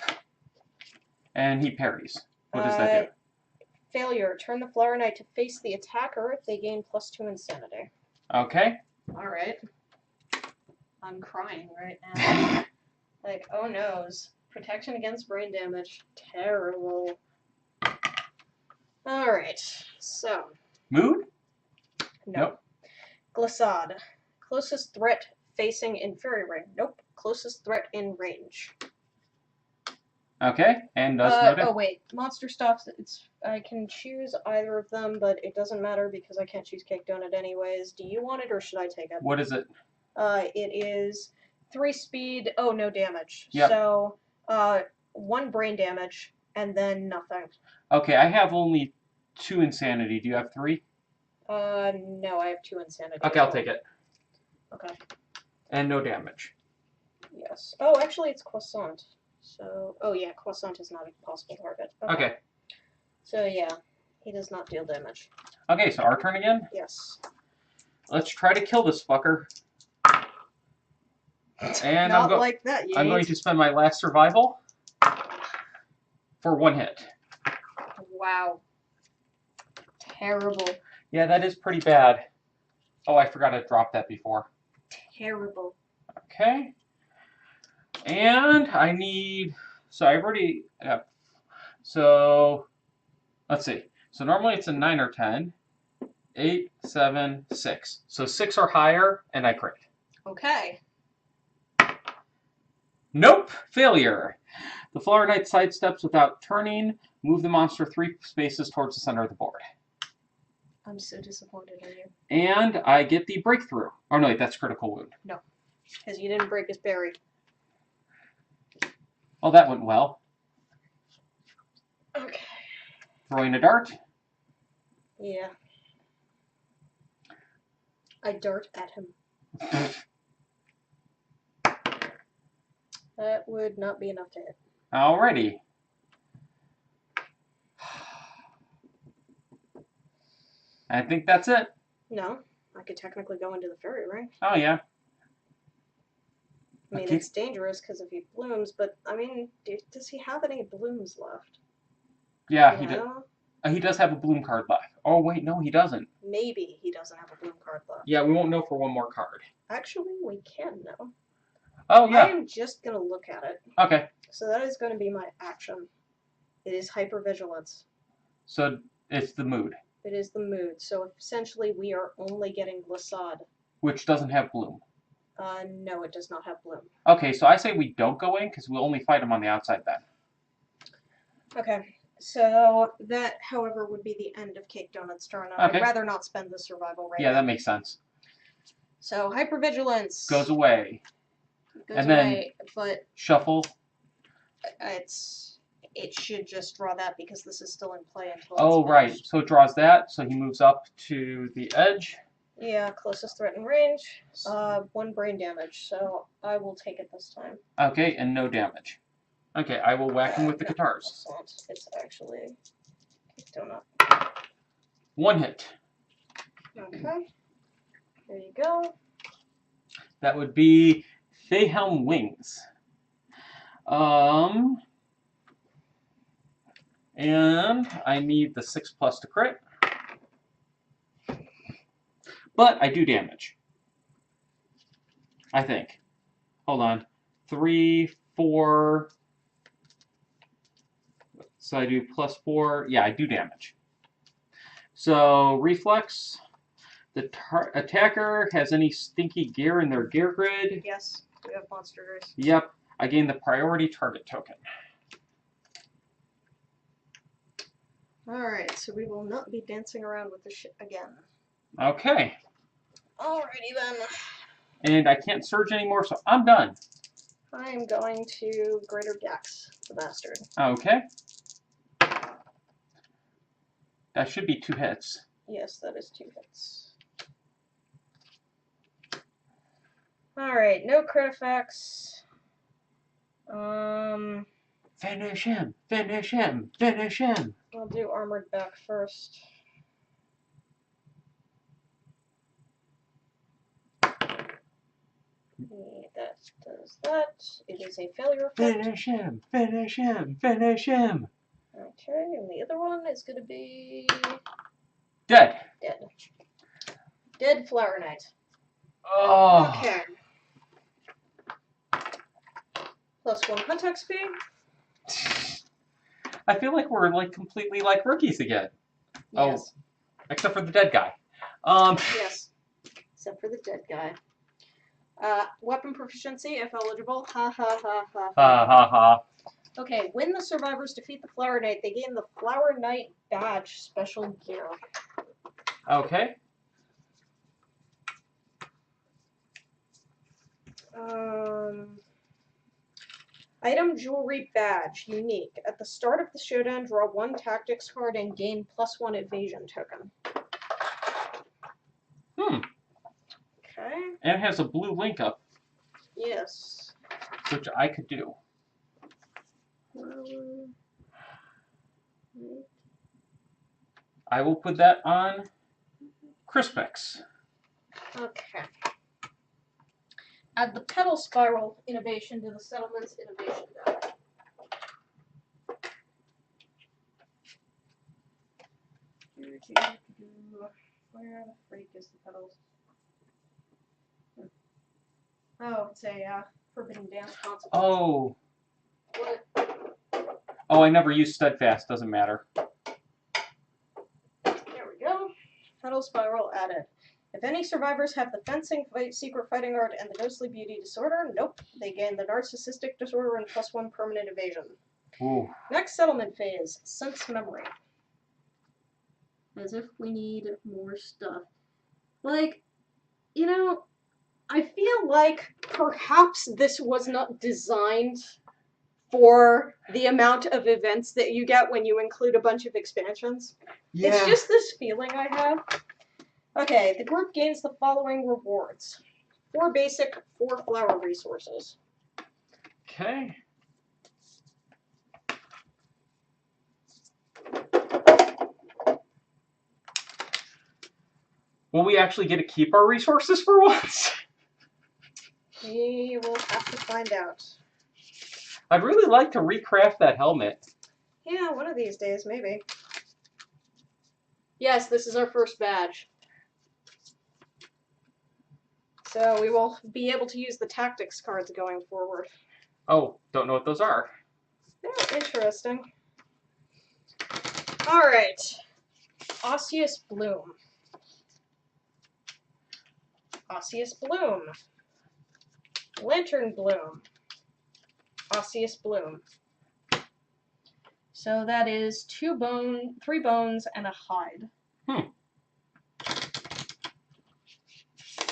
A: And he parries. What does that do?
B: Failure. Turn the Flower Knight to face the attacker. They gain +2 insanity.
A: Okay.
B: Alright. I'm crying right now. Like, oh noes. Protection against brain damage. Terrible. Alright, so.
A: Mood?
B: No.
A: Nope.
B: Glissade. Closest threat facing in fairy ring. Nope. Closest threat in range.
A: Okay, and does no damage.
B: Oh wait, monster stuff. I can choose either of them, but it doesn't matter because I can't choose Cake Donut anyways. Do you want it or should I take it?
A: What is it?
B: It is 3 speed. Oh, no damage.
A: Yep.
B: So 1 brain damage and then nothing.
A: Okay, I have only 2 insanity. Do you have 3?
B: No, I have 2 insanity.
A: Okay, I'll take it.
B: Okay.
A: And no damage.
B: Yes. Oh, actually, it's Croissant. So, oh yeah, Croissant is not a possible target.
A: Okay.
B: So yeah, he does not deal damage.
A: Okay, so our turn again?
B: Yes.
A: Let's try to kill this fucker. And
B: not like that,
A: I'm going to spend my last survival for 1 hit.
B: Wow. Terrible.
A: Yeah, that is pretty bad. Oh, I forgot to drop that before.
B: Terrible.
A: Okay. And I need... So I've already... so... Let's see. So normally it's a 9 or 10. 8, 7, 6. So 6 or higher, and I crit.
B: Okay.
A: Nope! Failure. The Flower Knight sidesteps without turning. Move the monster 3 spaces towards the center of the board.
B: I'm so disappointed in you.
A: And I get the breakthrough. Oh no, wait, that's critical wound.
B: No, because you didn't break his berry.
A: Oh, that went well.
B: Okay.
A: Throwing a dart.
B: Yeah. I dart at him. That would not be enough to hit.
A: Alrighty. I think that's it.
B: No, I could technically go into the fairy ring.
A: Oh, yeah.
B: I mean,
A: Okay.
B: it's dangerous because if he blooms, but, I mean, does he have any blooms left?
A: Yeah,
B: No?
A: he does have a bloom card left. Oh, wait, no, he doesn't.
B: Maybe he doesn't have a bloom card left.
A: Yeah, we won't know for one more card.
B: Actually, we can know.
A: Oh, yeah.
B: I am just going to look at it.
A: Okay.
B: So that is going to be my action. It is hypervigilance.
A: So it's the mood,
B: It is the mood. So essentially, we are only getting Glissade.
A: which doesn't have bloom.
B: No, it does not have bloom.
A: Okay, so I say we don't go in because we'll only fight him on the outside then.
B: Okay. So that, however, would be the end of Cake Donut's turn.
A: Okay.
B: I'd rather not spend the survival rate.
A: Yeah, that makes sense.
B: So hypervigilance
A: Goes away.
B: goes
A: and then-
B: away, but
A: Shuffle.
B: it should just draw that because this is still in play until
A: Oh,
B: it's
A: right.
B: finished.
A: So it draws that. So he moves up to the edge.
B: Yeah, closest threat in range. 1 brain damage, so I will take it this time.
A: Okay, and no damage. Okay, I will whack him with the
B: No,
A: guitars.
B: it's actually Cake Donut.
A: 1 hit.
B: Okay. There you go.
A: That would be Feyhelm Wings. And I need the 6+ to crit. But I do damage. I think. Hold on. 3, 4. So I do +4. Yeah, I do damage. So reflex. The attacker has any stinky gear in their gear grid.
B: Yes, we have monster gears.
A: Yep. I gain the priority target token.
B: Alright, so we will not be dancing around with this shit again.
A: Okay.
B: Alrighty then.
A: And I can't surge anymore, so I'm done.
B: I am going to Greater Dex, the bastard.
A: Okay. That should be 2 hits.
B: Yes, that is 2 hits. Alright, no crit effects.
A: Finish him! Finish him! Finish him!
B: I'll do Armored Back first. That does that. It is a failure effect.
A: Finish him! Finish him! Finish him!
B: Okay, and the other one is going to be
A: Dead!
B: dead. Dead Flower Knight.
A: Oh!
B: Okay. +1 contact speed.
A: I feel like we're like completely like rookies again.
B: Yes.
A: Oh, except for the dead guy.
B: Yes. Except for the dead guy. Weapon proficiency, if eligible. Ha ha ha ha.
A: Ha ha ha.
B: Okay, when the survivors defeat the Flower Knight, they gain the Flower Knight badge special gear.
A: Okay.
B: Item jewelry badge, unique. At the start of the showdown, draw 1 tactics card and gain +1 evasion token. Okay.
A: And it has a blue link up,
B: Yes.
A: which I could do. I will put that on Crispix.
B: Okay. Add the Petal Spiral innovation to the Settlements innovation deck. Where the freak is the petals? Oh, it's a Forbidden Dance consequence.
A: Oh.
B: What?
A: Oh, I never used Steadfast. Doesn't matter.
B: There we go. Petal Spiral added. If any survivors have the fencing, secret fighting art, and the ghostly beauty disorder, nope. They gain the narcissistic disorder and +1 permanent evasion.
A: Ooh.
B: Next settlement phase, sense memory. As if we need more stuff. Like, you know, I feel like perhaps this was not designed for the amount of events that you get when you include a bunch of expansions.
A: Yeah.
B: It's just this feeling I have. Okay, the group gains the following rewards. 4 basic, 4 flower resources.
A: Okay. Will we actually get to keep our resources for once?
B: We will have to find out.
A: I'd really like to recraft that helmet.
B: Yeah, one of these days, maybe. Yes, this is our first badge. So we will be able to use the tactics cards going forward.
A: Oh, don't know what those are.
B: They're interesting. Alright. Osseous Bloom. Osseous Bloom. Lantern Bloom. Osseous Bloom. So that is 3 bones, and a hide.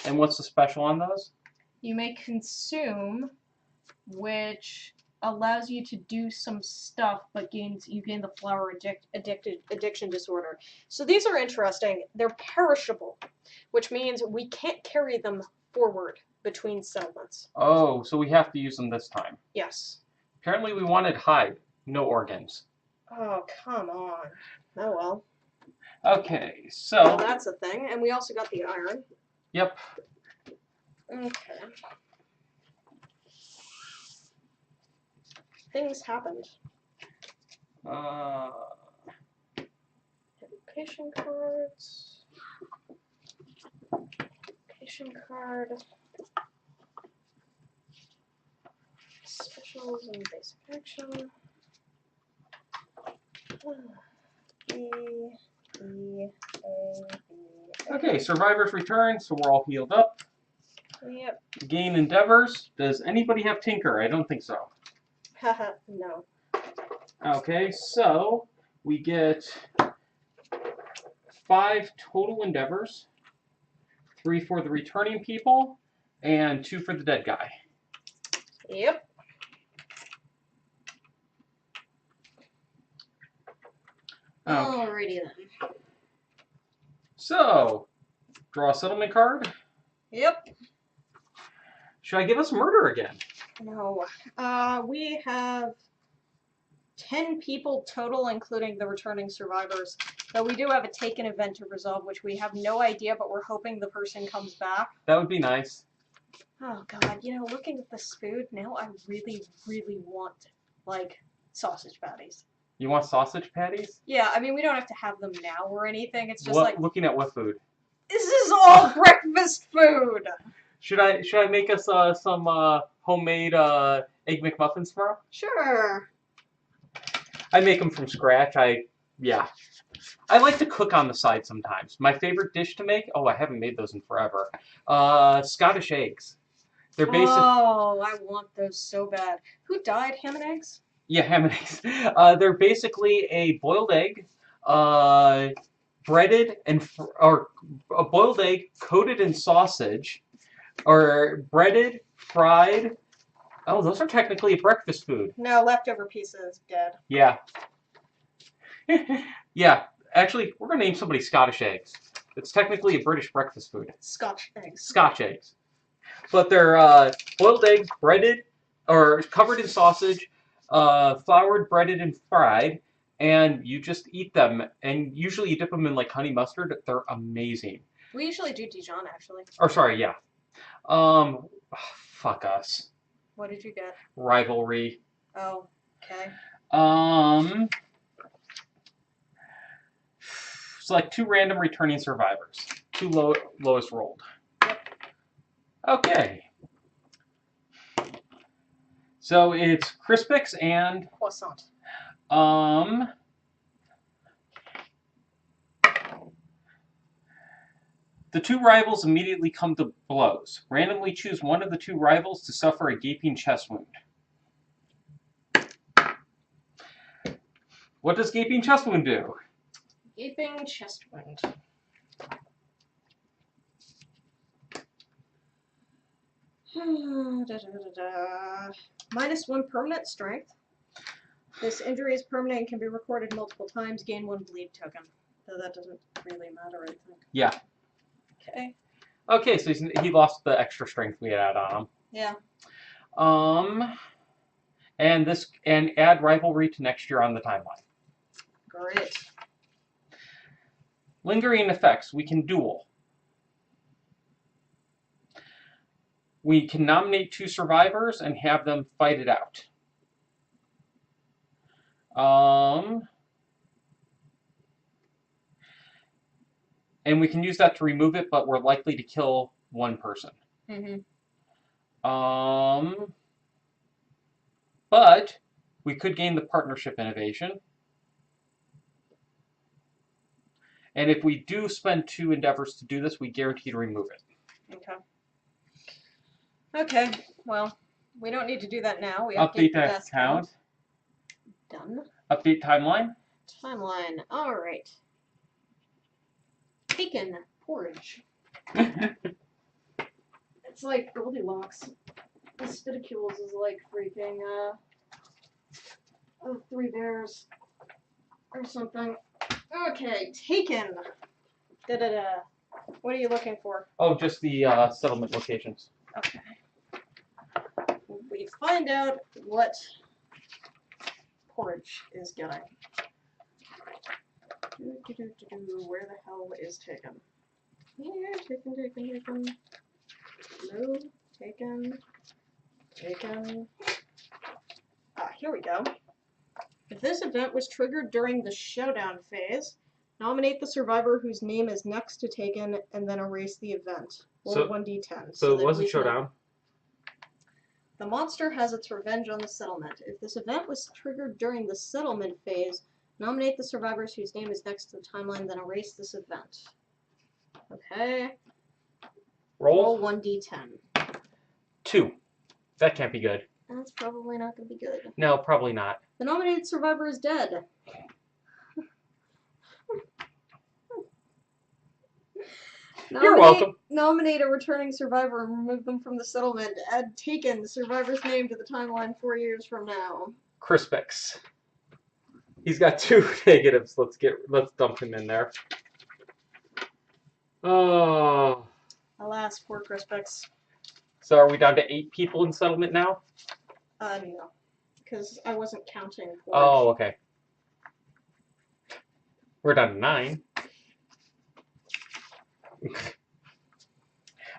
A: And what's the special on those?
B: You may consume, which allows you to do some stuff, but you gain the flower addiction disorder. So these are interesting. They're perishable, which means we can't carry them forward between settlements.
A: Oh, so we have to use them this time.
B: Yes.
A: Apparently we wanted hide, no organs.
B: Oh, come on. Oh well.
A: Okay, so...
B: Well, that's a thing. And we also got the iron.
A: Yep.
B: Okay. Things happened. Education cards. Education card. Specials and basic action.
A: Okay, survivors return, so we're all healed up.
B: Yep.
A: Gain endeavors. Does anybody have Tinker? I don't think so.
B: Haha, no.
A: Okay, so we get 5 total endeavors, 3 for the returning people, and 2 for the dead guy.
B: Yep. Alrighty then.
A: So, draw a settlement card.
B: Yep.
A: Should I give us murder again?
B: No. We have 10 people total, including the returning survivors. But we do have a taken event to resolve, which we have no idea, but we're hoping the person comes back.
A: That would be nice.
B: Oh god, you know, looking at this food, now I really, really want, like, sausage patties.
A: You want sausage patties?
B: Yeah, I mean, we don't have to have them now or anything, it's just
A: what,
B: like...
A: Looking at what food?
B: This is all breakfast food!
A: Should I make us some homemade Egg McMuffins tomorrow?
B: Sure.
A: I make them from scratch. Yeah. I like to cook on the side sometimes. My favorite dish to make, oh, I haven't made those in forever, Scottish eggs. They're basic.
B: Oh, I want those so bad. Who died? Ham and eggs?
A: Yeah, ham and eggs. They're basically a boiled egg, breaded or a boiled egg coated in sausage, or breaded, fried. Oh, those are technically a breakfast food.
B: No, leftover pieces, dead.
A: Yeah. Yeah. Actually, we're gonna name somebody Scottish eggs. It's technically a British breakfast food.
B: Scotch eggs.
A: Scotch eggs. But they're boiled eggs, breaded, or covered in sausage, floured, breaded, and fried, and you just eat them. And usually you dip them in like honey mustard. They're amazing.
B: We usually do Dijon, actually.
A: Or sorry, yeah. Fuck us.
B: What did you get?
A: Rivalry.
B: Oh, okay.
A: Select 2 random returning survivors. 2 lowest rolled.
B: Yep.
A: Okay. So it's Crispix and
B: Croissant.
A: The two rivals immediately come to blows. Randomly choose one of the two rivals to suffer a gaping chest wound. What does gaping chest wound do?
B: Gaping chest wound. -1 permanent strength. This injury is permanent and can be recorded multiple times. Gain 1 bleed token. Though that doesn't really matter, I think.
A: Yeah.
B: Okay.
A: Okay, so he lost the extra strength we had on him.
B: Yeah.
A: And add rivalry to next year on the timeline.
B: Great.
A: Lingering effects. We can duel. We can nominate 2 survivors and have them fight it out. And we can use that to remove it, but we're likely to kill 1 person.
B: Mm-hmm.
A: But we could gain the partnership innovation. And if we do spend 2 endeavors to do this, we guarantee to remove it.
B: Okay. Okay, well, we don't need to do that now. We
A: update that count.
B: Done.
A: Update timeline.
B: Timeline. All right. Taken. Porridge. It's like Goldilocks. The Spidicules is like freaking, 3 bears. Or something. Okay, taken. Da-da-da. What are you looking for?
A: Oh, just the settlement locations.
B: Okay. We find out what Porridge is getting. Where the hell is taken? Here, taken. No, taken. Ah, here we go. If this event was triggered during the Showdown phase, nominate the survivor whose name is next to Taken and then erase the event. Roll 1d10.
A: So it was a Showdown.
B: The monster has its revenge on the settlement. If this event was triggered during the settlement phase, nominate the survivors whose name is next to the timeline, then erase this event. Okay. Roll 1d10.
A: 2. That can't be good.
B: That's probably not going to be good.
A: No, probably not.
B: The nominated survivor is dead.
A: You're welcome.
B: Nominate a returning survivor and remove them from the settlement. Add Taken, the survivor's name, to the timeline 4 years from now.
A: Crispix. He's got 2 negatives. Let's dump him in there. Oh.
B: Alas, poor Crispix.
A: So are we down to 8 people in settlement now?
B: No. Because I wasn't counting.
A: Oh, okay. We're down to 9.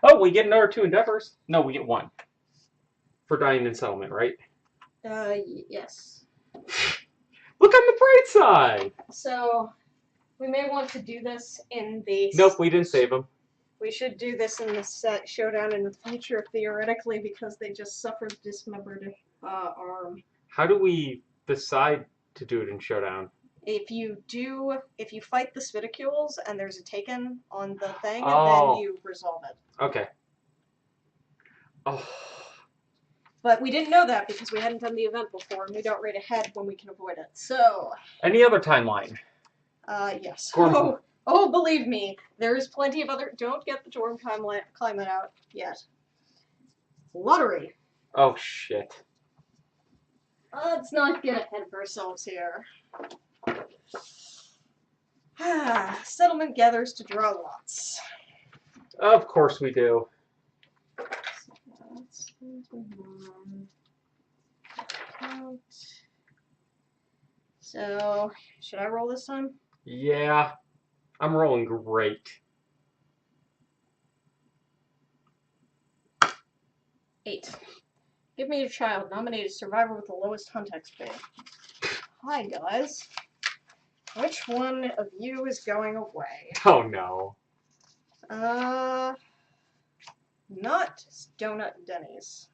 A: Oh, we get another 2 endeavors. No, we get 1 for dying in settlement, right?
B: Yes.
A: Look on the bright side.
B: So, we may want to do this in the.
A: Nope, we didn't save him.
B: We should do this in the set Showdown in the future, theoretically, because they just suffered dismembered arm.
A: How do we decide to do it in Showdown?
B: If you fight the Spidicules and there's a Taken on the thing,
A: Oh.
B: then you resolve it.
A: Okay. Oh.
B: But we didn't know that because we hadn't done the event before, and we don't read ahead when we can avoid it. So.
A: Any other timeline?
B: Yes. Oh, believe me, there is plenty of other. Don't get the Dorm climate out yet. Lottery.
A: Oh shit.
B: Let's not get ahead of ourselves here. Settlement gathers to draw lots.
A: Of course we do.
B: So, should I roll this time?
A: Yeah. I'm rolling great.
B: 8. Give me your child. Nominate a survivor with the lowest hunt XP. Hi, guys. Which one of you is going away?
A: Oh, no.
B: Not Donut Denny's.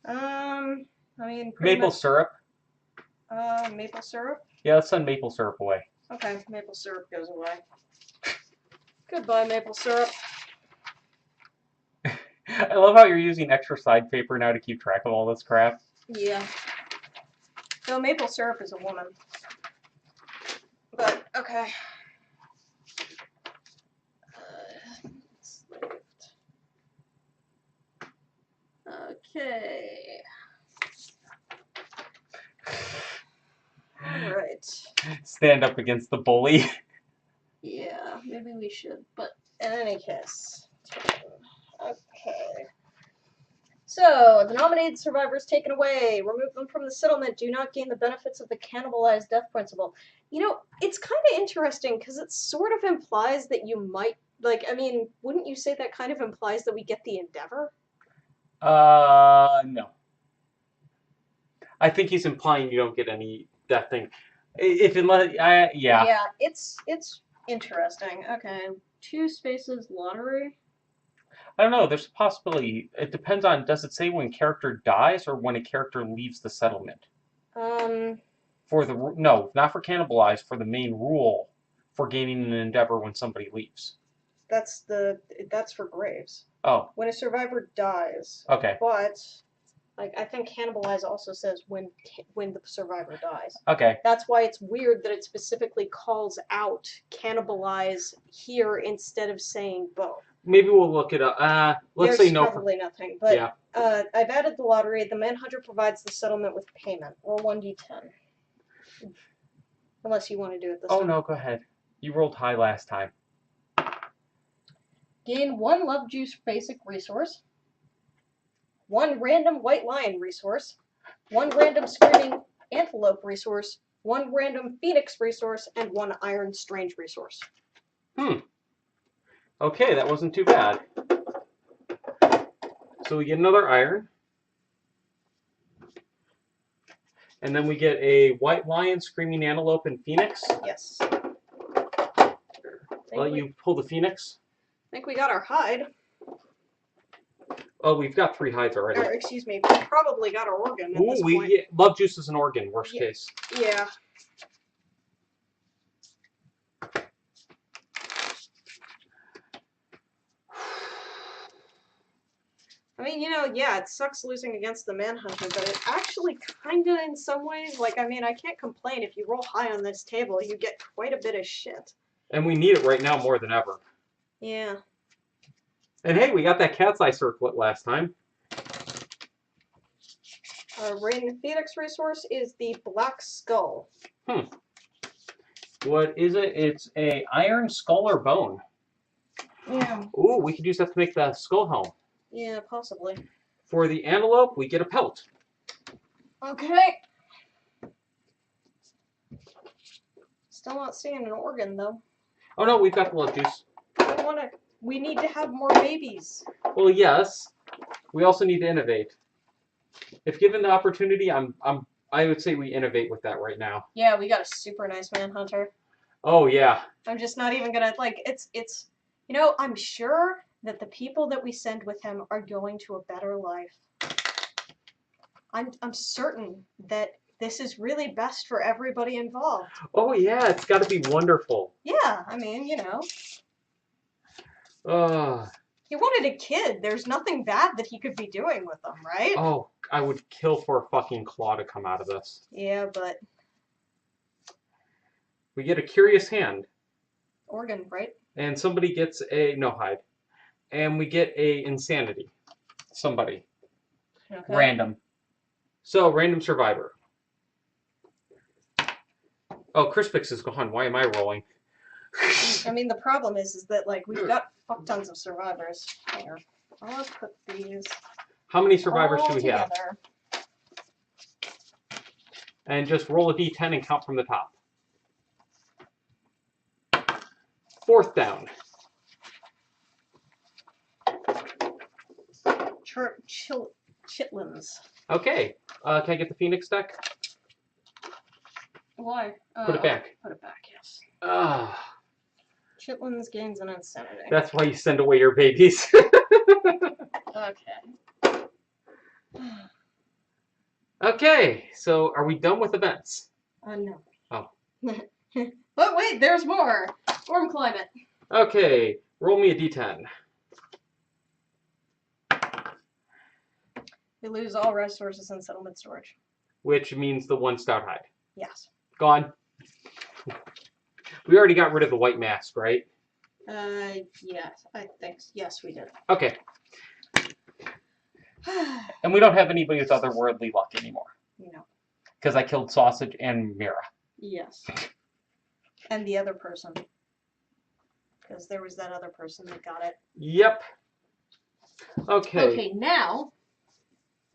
B: I mean...
A: Maple syrup?
B: Maple syrup?
A: Yeah, let's send maple syrup away.
B: Okay, maple syrup goes away. Goodbye, maple syrup.
A: I love how you're using extra side paper now to keep track of all this crap.
B: Yeah. No, maple syrup is a woman. But, okay. Okay. Alright.
A: Stand up against the bully.
B: Yeah, maybe we should, but in any case. Okay. So, the nominated survivors taken away. Remove them from the settlement. Do not gain the benefits of the cannibalized death principle. You know, it's kind of interesting because it sort of implies that you might, like, I mean, wouldn't you say that kind of implies that we get the endeavor?
A: No. I think he's implying you don't get any death thing. If unless, yeah.
B: Yeah, it's interesting. Okay, 2 spaces lottery.
A: I don't know. There's a possibility. It depends on. Does it say when character dies or when a character leaves the settlement? For the no, not for cannibalize. For the main rule for gaining an endeavor when somebody leaves.
B: That's for graves.
A: Oh.
B: When a survivor dies.
A: Okay.
B: But like I think cannibalize also says when the survivor dies.
A: Okay.
B: That's why it's weird that it specifically calls out cannibalize here instead of saying both.
A: Maybe we'll look it up. Let's say no.
B: There's probably nothing, but yeah. I've added the lottery. The manhunter provides the settlement with payment. Roll 1d10. Unless you want to do it this time.
A: Oh no, go ahead. You rolled high last time.
B: Gain 1 love juice basic resource, 1 random white lion resource, 1 random screaming antelope resource, 1 random phoenix resource, and 1 iron strange resource.
A: Okay, that wasn't too bad. So we get another iron. And then we get a white lion, screaming antelope, and phoenix.
B: Yes.
A: Well, you pull the phoenix.
B: I think we got our hide.
A: Oh, we've got 3 hides already.
B: Or, excuse me, we probably got our organ at this point.
A: Yeah, love juice is an organ, worst case.
B: Yeah. I mean, you know, yeah, it sucks losing against the manhunter, but it actually kinda, in some ways, like, I mean, I can't complain. If you roll high on this table, you get quite a bit of shit.
A: And we need it right now more than ever.
B: Yeah.
A: And hey, we got that cat's eye circlet last time.
B: Rain Phoenix resource is the Black Skull.
A: What is it? It's a iron skull or bone.
B: Yeah.
A: Ooh, we could use that to make the skull helm.
B: Yeah, possibly.
A: For the antelope, we get a pelt.
B: Okay. Still not seeing an organ, though.
A: Oh no, we've got the love juice.
B: We need to have more babies.
A: Well, yes. We also need to innovate. If given the opportunity, I would say we innovate with that right now.
B: Yeah, we got a super nice manhunter.
A: Oh yeah.
B: I'm just not even gonna it's you know, I'm sure that the people that we send with him are going to a better life. I'm certain that this is really best for everybody involved.
A: Oh yeah, it's got to be wonderful.
B: Yeah, I mean, you know. He wanted a kid. There's nothing bad that he could be doing with them, right?
A: Oh, I would kill for a fucking claw to come out of this.
B: Yeah, but
A: we get a curious hand.
B: Organ, right?
A: And somebody gets a no hide. And we get a insanity. Somebody.
B: Okay.
A: Random. So, random survivor. Oh, Crispix is gone. Why am I rolling?
B: I mean, the problem is that, like, we've got fuck tons of survivors. Here. I'll put these.
A: How many survivors do we have?
B: Together.
A: And just roll a d10 and count from the top. 4th down.
B: Chitlins.
A: Okay. Can I get the Phoenix deck?
B: Why?
A: Put it back.
B: Put it back, yes. Chitlins gains an insanity.
A: That's why you send away your babies.
B: Okay.
A: Okay, so are we done with events?
B: No.
A: Oh.
B: But wait, there's more! Storm climate.
A: Okay, roll me a d10.
B: We lose all resources and settlement storage.
A: Which means the one stout hide.
B: Yes.
A: Gone. We already got rid of the white mask, right?
B: Yes, I think. Yes, we did.
A: Okay. And we don't have anybody with otherworldly luck anymore.
B: No.
A: Because I killed Sausage and Mira.
B: Yes. And the other person. Because there was that other person that got it.
A: Yep. Okay.
B: Okay, now.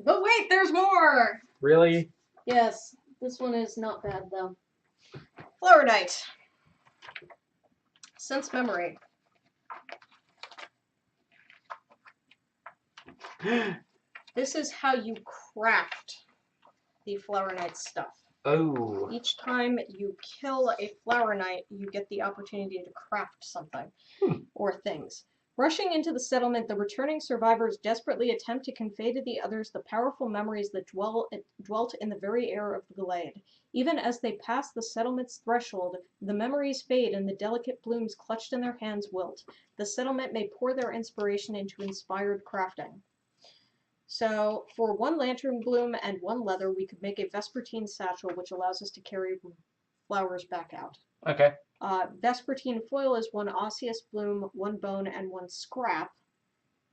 B: But wait, there's more!
A: Really?
B: Yes, this one is not bad though. Flower Knight. Sense memory. This is how you craft the Flower Knight stuff.
A: Oh.
B: Each time you kill a Flower Knight, you get the opportunity to craft something or things. Rushing into the settlement, the returning survivors desperately attempt to convey to the others the powerful memories that dwelt in the very air of the glade. Even as they pass the settlement's threshold, the memories fade and the delicate blooms clutched in their hands wilt. The settlement may pour their inspiration into inspired crafting. So, for 1 lantern bloom and 1 leather, we could make a Vespertine satchel, which allows us to carry flowers back out.
A: Okay.
B: Vespertine foil is 1 osseous bloom, 1 bone, and 1 scrap,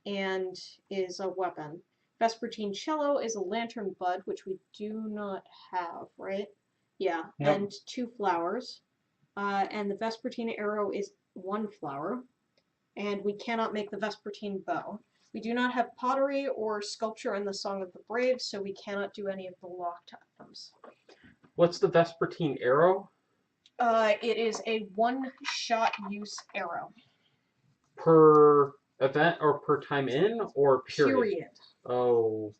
B: and is a weapon. Vespertine cello is a lantern bud, which we do not have, right? Yeah,
A: nope.
B: And 2 flowers. And the Vespertine arrow is 1 flower, and we cannot make the Vespertine bow. We do not have pottery or sculpture in the Song of the Brave, so we cannot do any of the locked items.
A: What's the Vespertine arrow?
B: It is a 1-shot use arrow.
A: Per event or per time in or period?
B: Period.
A: Oh.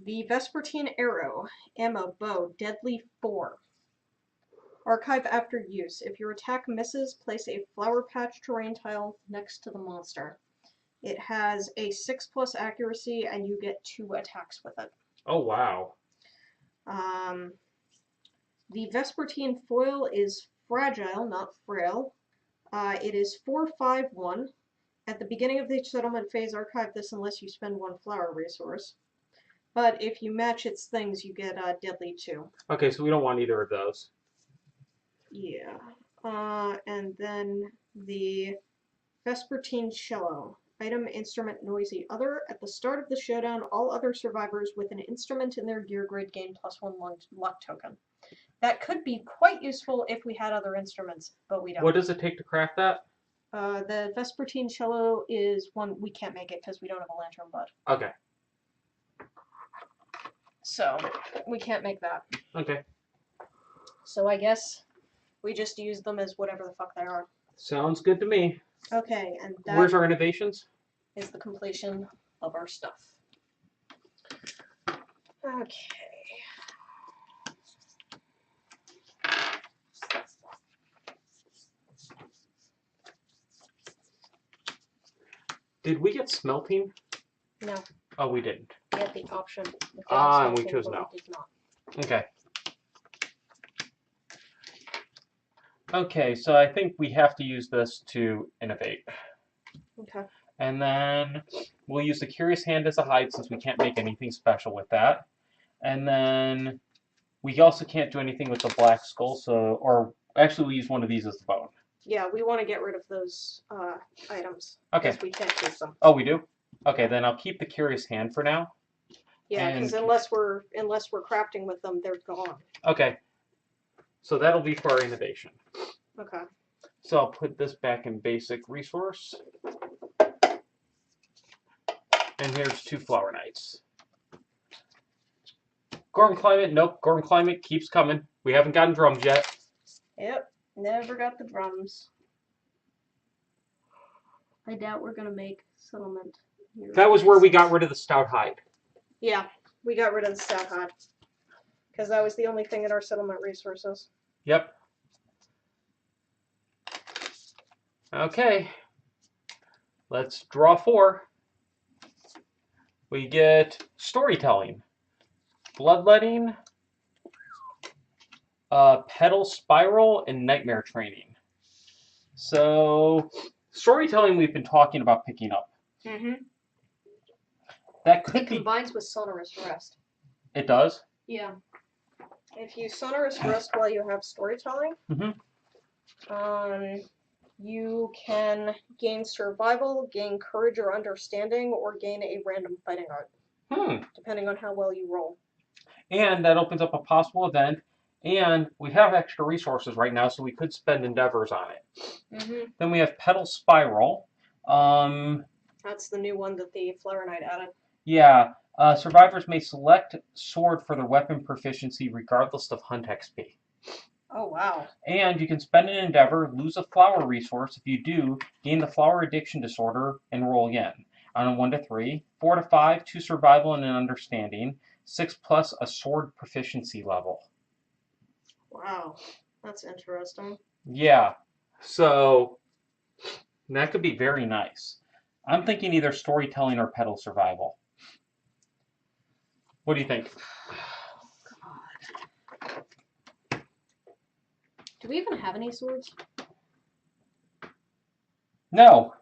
B: The Vespertine arrow, ammo, bow, deadly 4. Archive after use. If your attack misses, place a flower patch terrain tile next to the monster. It has a 6+ accuracy, and you get 2 attacks with it.
A: Oh, wow.
B: The Vespertine foil is fragile, not frail. It is 4/5/1. At the beginning of the settlement phase, archive this unless you spend 1 flower resource. But if you match its things, you get deadly 2.
A: Okay, so we don't want either of those.
B: Yeah. And then the Vespertine cello. Item, instrument, noisy, other. At the start of the showdown, all other survivors with an instrument in their gear grid gain +1 luck token. That could be quite useful if we had other instruments, but we don't.
A: What does it take to craft that?
B: The Vespertine cello is 1. We can't make it because we don't have a lantern bud.
A: Okay.
B: So, we can't make that.
A: Okay.
B: So I guess we just use them as whatever the fuck they are.
A: Sounds good to me.
B: Okay, and that
A: Where's our innovations?
B: is the completion of our stuff. Okay.
A: Did we get smelting?
B: No,
A: Oh, we didn't.
B: we had the option.
A: And we chose no.
B: We did not.
A: Okay. Okay, so I think we have to use this to innovate.
B: Okay.
A: And then we'll use the Curious Hand as a hide since we can't make anything special with that. And then we also can't do anything with the Black Skull, so, or actually we use one of these as the bone.
B: Yeah, we want to get rid of those items.
A: Okay.
B: Because we can't use them.
A: Oh, we do? Okay, then I'll keep the Curious Hand for now.
B: Yeah, because unless we're crafting with them, they're gone.
A: Okay. So that'll be for our innovation.
B: Okay.
A: So I'll put this back in basic resource. And here's 2 Flower Knights. Gorm Climate, nope, Gorm Climate keeps coming. We haven't gotten drums yet.
B: Yep, never got the drums. I doubt we're going to make settlement here.
A: That was where we got rid of the stout hide.
B: Yeah, we got rid of the stout hide. Because that was the only thing in our settlement resources.
A: Yep. Okay. Let's draw 4. We get storytelling, bloodletting, petal spiral, and nightmare training. So, storytelling we've been talking about picking up.
B: Mm-hmm.
A: That could
B: It
A: be.
B: combines with sonorous rest.
A: It does?
B: Yeah. If you sonorous rest while you have storytelling, you can gain survival, gain courage or understanding, or gain a random fighting art, depending on how well you roll.
A: And that opens up a possible event. And we have extra resources right now, so we could spend endeavors on it. Then we have Petal Spiral.
B: That's the new one that the Flower Knight added.
A: Yeah. Survivors may select sword for their weapon proficiency regardless of hunt XP.
B: Oh, wow.
A: And you can spend an endeavor, lose a flower resource. If you do, gain the flower addiction disorder and roll again. On a 1 to 3, 4 to 5, 2 survival and an understanding, 6 plus a sword proficiency level.
B: Wow, that's interesting.
A: Yeah, so that could be very nice. I'm thinking either storytelling or petal survival. What do you think?
B: God. Do we even have any swords?
A: No.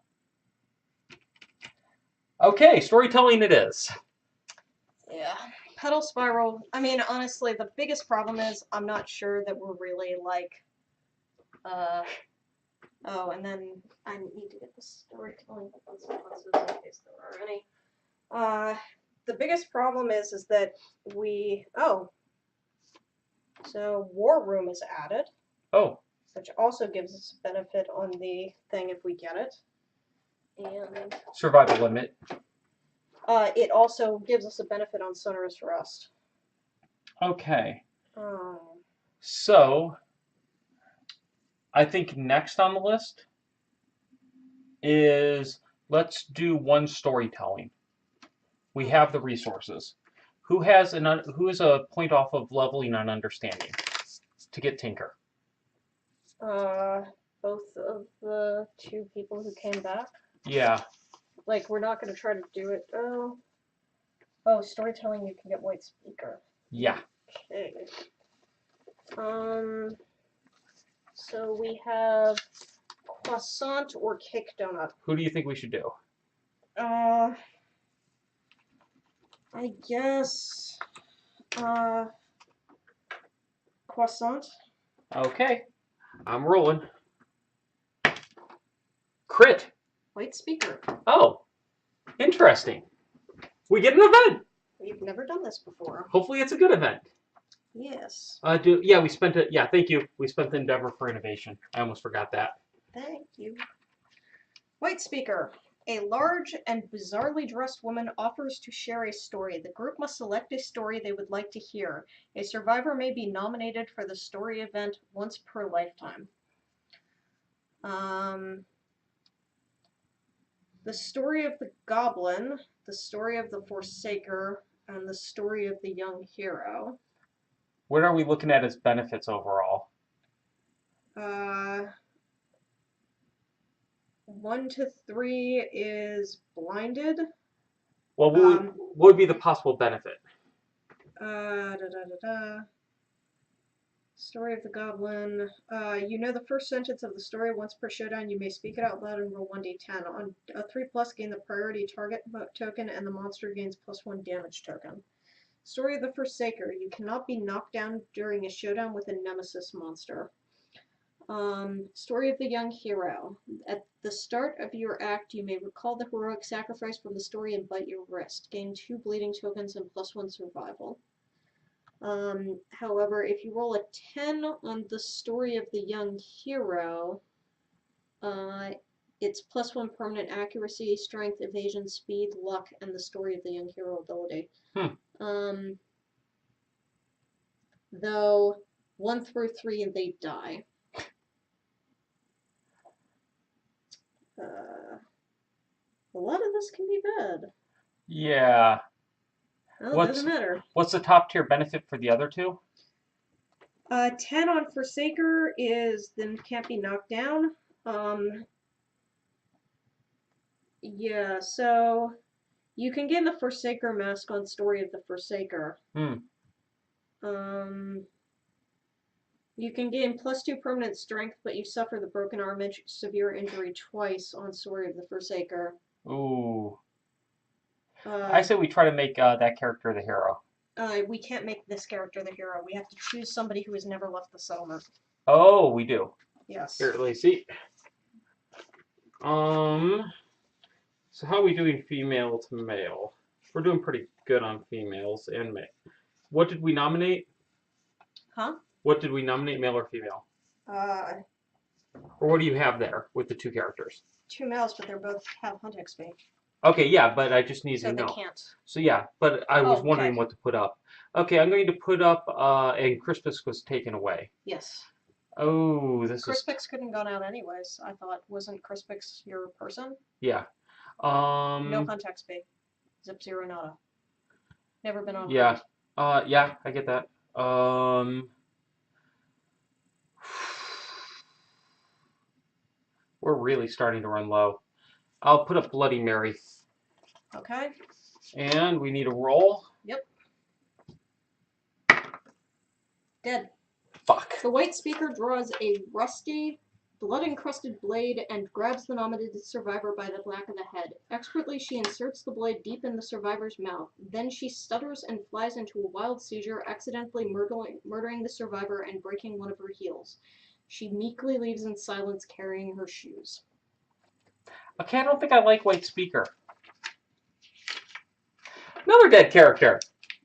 A: Okay, storytelling it is.
B: Yeah. Petal Spiral, I mean, honestly, the biggest problem is I'm not sure that we're really, like, oh, and then I need to get the storytelling consequences in case there are any. The biggest problem is that so War Room is added.
A: Oh.
B: Which also gives us a benefit on the thing if we get it. And
A: survival limit.
B: It also gives us a benefit on sonorous rest.
A: Okay. So, I think next on the list is let's do one storytelling. We have the resources. Who is a point off of leveling on understanding to get Tinker?
B: Both of the 2 people who came back.
A: Yeah.
B: Like, we're not going to try to do it. Oh, storytelling, you can get White Speaker.
A: Yeah.
B: Okay. So we have croissant or cake donut.
A: Who do you think we should do?
B: I guess croissant.
A: Okay. I'm rolling. Crit.
B: White Speaker.
A: Oh. Interesting. We get an event.
B: We've never done this before.
A: Hopefully it's a good event.
B: Yes.
A: We spent it. Yeah, thank you. We spent the endeavor for innovation. I almost forgot that.
B: Thank you. White Speaker. A large and bizarrely dressed woman offers to share a story. The group must select a story they would like to hear. A survivor may be nominated for the story event once per lifetime. The story of the goblin, the story of the Forsaker, and the story of the young hero.
A: What are we looking at as benefits overall?
B: 1 to 3 is blinded.
A: Well, what would be the possible benefit?
B: Story of the goblin. You know the first sentence of the story. Once per showdown, you may speak it out loud and roll 1d10. On a 3+, gain the priority target token, and the monster gains +1 damage token. Story of the Forsaker. You cannot be knocked down during a showdown with a nemesis monster. Story of the young hero. At the start of your act, you may recall the heroic sacrifice from the story and bite your wrist. Gain 2 bleeding tokens and +1 survival. However, if you roll a 10 on the story of the young hero, it's +1 permanent accuracy, strength, evasion, speed, luck, and the story of the young hero ability. Though 1 through 3 they die. A lot of this can be bad.
A: Yeah.
B: Well, it doesn't matter.
A: What's the top tier benefit for the other 2?
B: 10 on Forsaker is then can't be knocked down. Yeah, so you can gain the Forsaker mask on Story of the Forsaker. You can gain +2 permanent strength, but you suffer the broken arm severe injury twice on Story of the Forsaker.
A: Ooh. I
B: Uh,
A: say we try to make that character the hero.
B: we can't make this character the hero. We have to choose somebody who has never left the settlement.
A: Oh, we do.
B: Yes.
A: Here, let me see. So how are we doing female to male? We're doing pretty good on females and male. What did we nominate?
B: Huh?
A: What did we nominate, male or female?
B: Or
A: what do you have there with the 2 characters?
B: 2 males, but they both have hunt XP.
A: Okay, yeah, but I just need to know.
B: So they can't.
A: So yeah, but I was wondering what to put up. Okay, I'm going to put up, and Crispus was taken away.
B: Yes.
A: Oh, this
B: Crispix couldn't have gone out anyways, I thought. Wasn't Crispix your person?
A: Yeah.
B: No hunt XP. Zip 0 nada. Never been on
A: Yeah.
B: hunt.
A: Yeah, I get that. We're really starting to run low. I'll put up Bloody Mary.
B: Okay.
A: And we need a roll.
B: Yep. Dead.
A: Fuck.
B: The white speaker draws a rusty, blood-encrusted blade and grabs the nominated survivor by the back of the head. Expertly, she inserts the blade deep in the survivor's mouth. Then she stutters and flies into a wild seizure, accidentally murdering the survivor and breaking one of her heels. She meekly leaves in silence, carrying her shoes.
A: Okay, I don't think I like White Speaker. Another dead character.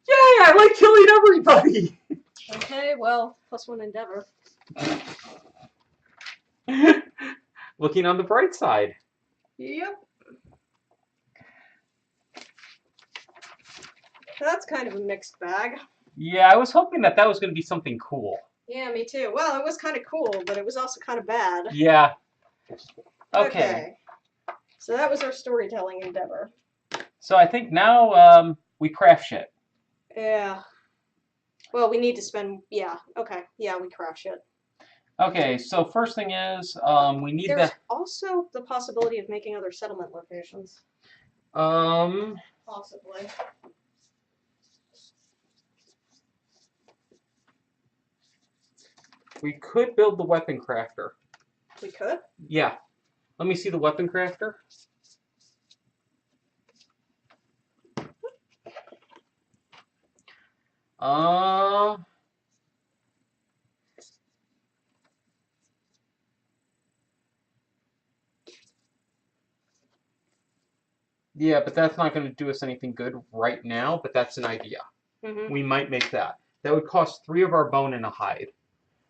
A: Yay, I like killing everybody!
B: Okay, well, +1 endeavor.
A: Looking on the bright side.
B: Yep. That's kind of a mixed bag.
A: Yeah, I was hoping that was going to be something cool.
B: Yeah, me too. Well, it was kind of cool, but it was also kind of bad.
A: Yeah. Okay.
B: So that was our storytelling endeavor.
A: So I think now we craft shit.
B: Yeah. Well, we need to spend... Yeah, okay. Yeah, we craft shit.
A: Okay, so first thing is, we need
B: There's also the possibility of making other settlement locations. Possibly.
A: We could build the weapon crafter.
B: We could?
A: Yeah. Let me see the weapon crafter. Yeah, but that's not going to do us anything good right now, but that's an idea.
B: Mm-hmm.
A: We might make that. That would cost 3 of our bone and a hide.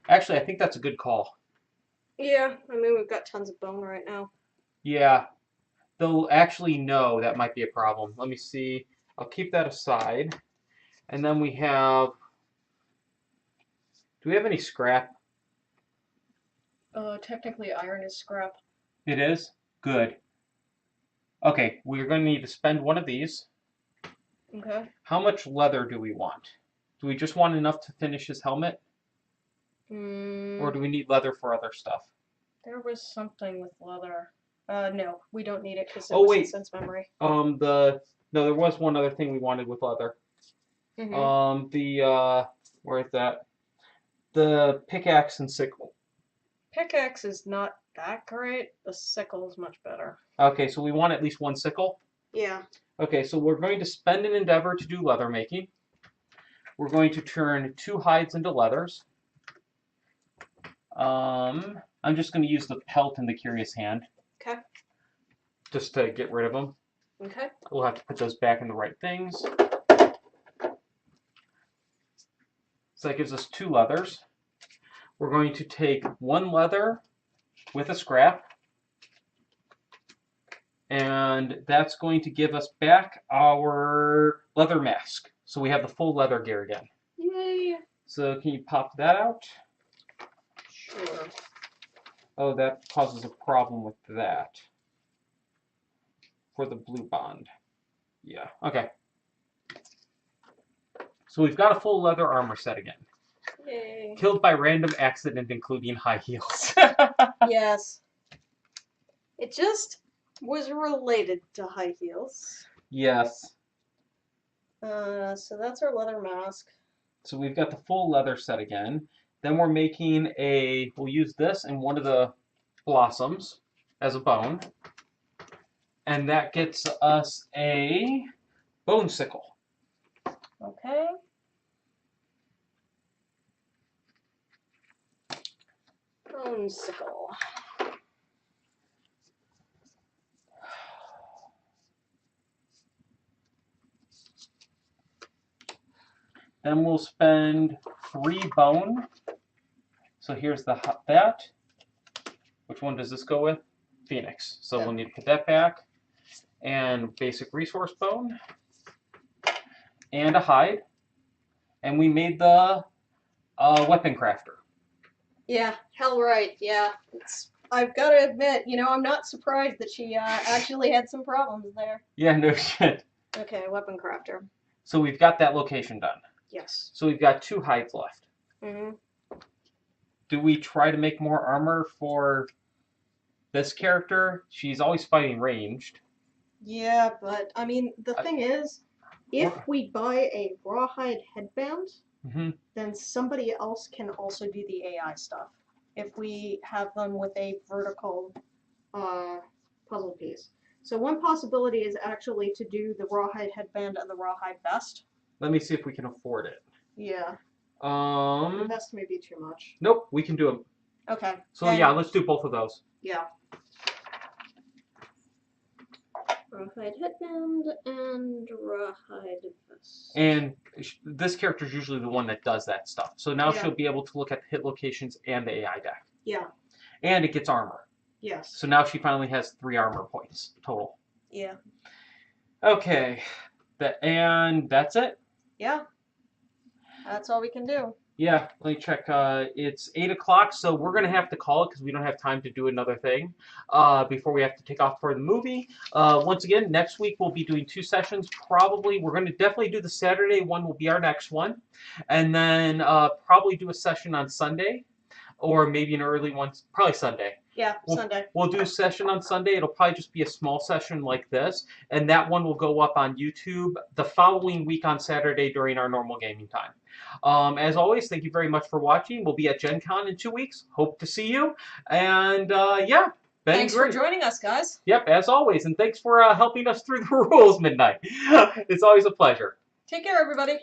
A: Actually, I think that's a good call.
B: Yeah, I mean, we've got tons of bone right now.
A: Yeah. They'll actually know that might be a problem. Let me see. I'll keep that aside. And then we have... Do we have any scrap?
B: Technically iron is scrap.
A: It is? Good. Okay, we're going to need to spend one of these.
B: Okay.
A: How much leather do we want? Do we just want enough to finish his helmet? Or do we need leather for other stuff?
B: There was something with leather. No, we don't need it because it
A: Oh,
B: was
A: wait.
B: in sense memory.
A: No, there was one other thing we wanted with leather.
B: Mm-hmm.
A: Where is that? The pickaxe and sickle.
B: Pickaxe is not that great. The sickle is much better.
A: Okay, so we want at least one sickle?
B: Yeah.
A: Okay, so we're going to spend an endeavor to do leather making. We're going to turn 2 hides into leathers. I'm just going to use the pelt and the curious hand.
B: Okay.
A: Just to get rid of them.
B: Okay.
A: We'll have to put those back in the right things. So that gives us 2 leathers. We're going to take 1 leather with a scrap. And that's going to give us back our leather mask. So we have the full leather gear again.
B: Yay.
A: So can you pop that out?
B: Sure.
A: Oh, that causes a problem with that. For the blue bond. Yeah, okay. So we've got a full leather armor set again.
B: Yay.
A: Killed by random accident, including high heels.
B: Yes. It just was related to high heels.
A: Yes.
B: So that's our leather mask.
A: So we've got the full leather set again. Then we're making we'll use this and one of the blossoms as a bone. And that gets us a bone sickle.
B: Okay. Bone sickle.
A: Then we'll spend 3 bone. So here's that. Which one does this go with? Phoenix. So we'll need to put that back. And basic resource bone. And a hide. And we made the weapon crafter.
B: Yeah, hell right. Yeah. I've got to admit, I'm not surprised that she actually had some problems there.
A: Yeah, no shit.
B: Okay, weapon crafter.
A: So we've got that location done.
B: Yes.
A: So we've got 2 hides left.
B: Mm-hmm.
A: Do we try to make more armor for this character? She's always fighting ranged.
B: Yeah, but, I mean, the thing is, if we buy a rawhide headband, then somebody else can also do the AI stuff. If we have them with a vertical puzzle piece. So one possibility is actually to do the rawhide headband and the rawhide vest.
A: Let me see if we can afford it.
B: Yeah. The
A: The
B: vest may be too much.
A: Nope, we can do them.
B: Okay.
A: So yeah, let's do both of those.
B: Yeah. Rawhide headband and rawhide vest.
A: And this character is usually the one that does that stuff. So now she'll be able to look at the hit locations and the AI deck.
B: Yeah.
A: And it gets armor.
B: Yes.
A: So now she finally has 3 armor points total.
B: Yeah.
A: Okay. And that's it?
B: Yeah. That's all we can do.
A: Yeah, let me check. It's 8 o'clock, so we're going to have to call it because we don't have time to do another thing before we have to take off for the movie. Once again, next week we'll be doing 2 sessions. Probably, we're going to definitely do the Saturday one will be our next one. And then probably do a session on Sunday, or maybe an early one, probably Sunday.
B: Yeah, Sunday.
A: We'll do a session on Sunday. It'll probably just be a small session like this, and that one will go up on YouTube the following week on Saturday during our normal gaming time. As always, thank you very much for watching. We'll be at Gen Con in 2 weeks. Hope to see you. And yeah,
B: thanks for joining us, guys.
A: Yep, as always, and thanks for helping us through the rules, Midnight. It's always a pleasure.
B: Take care, everybody.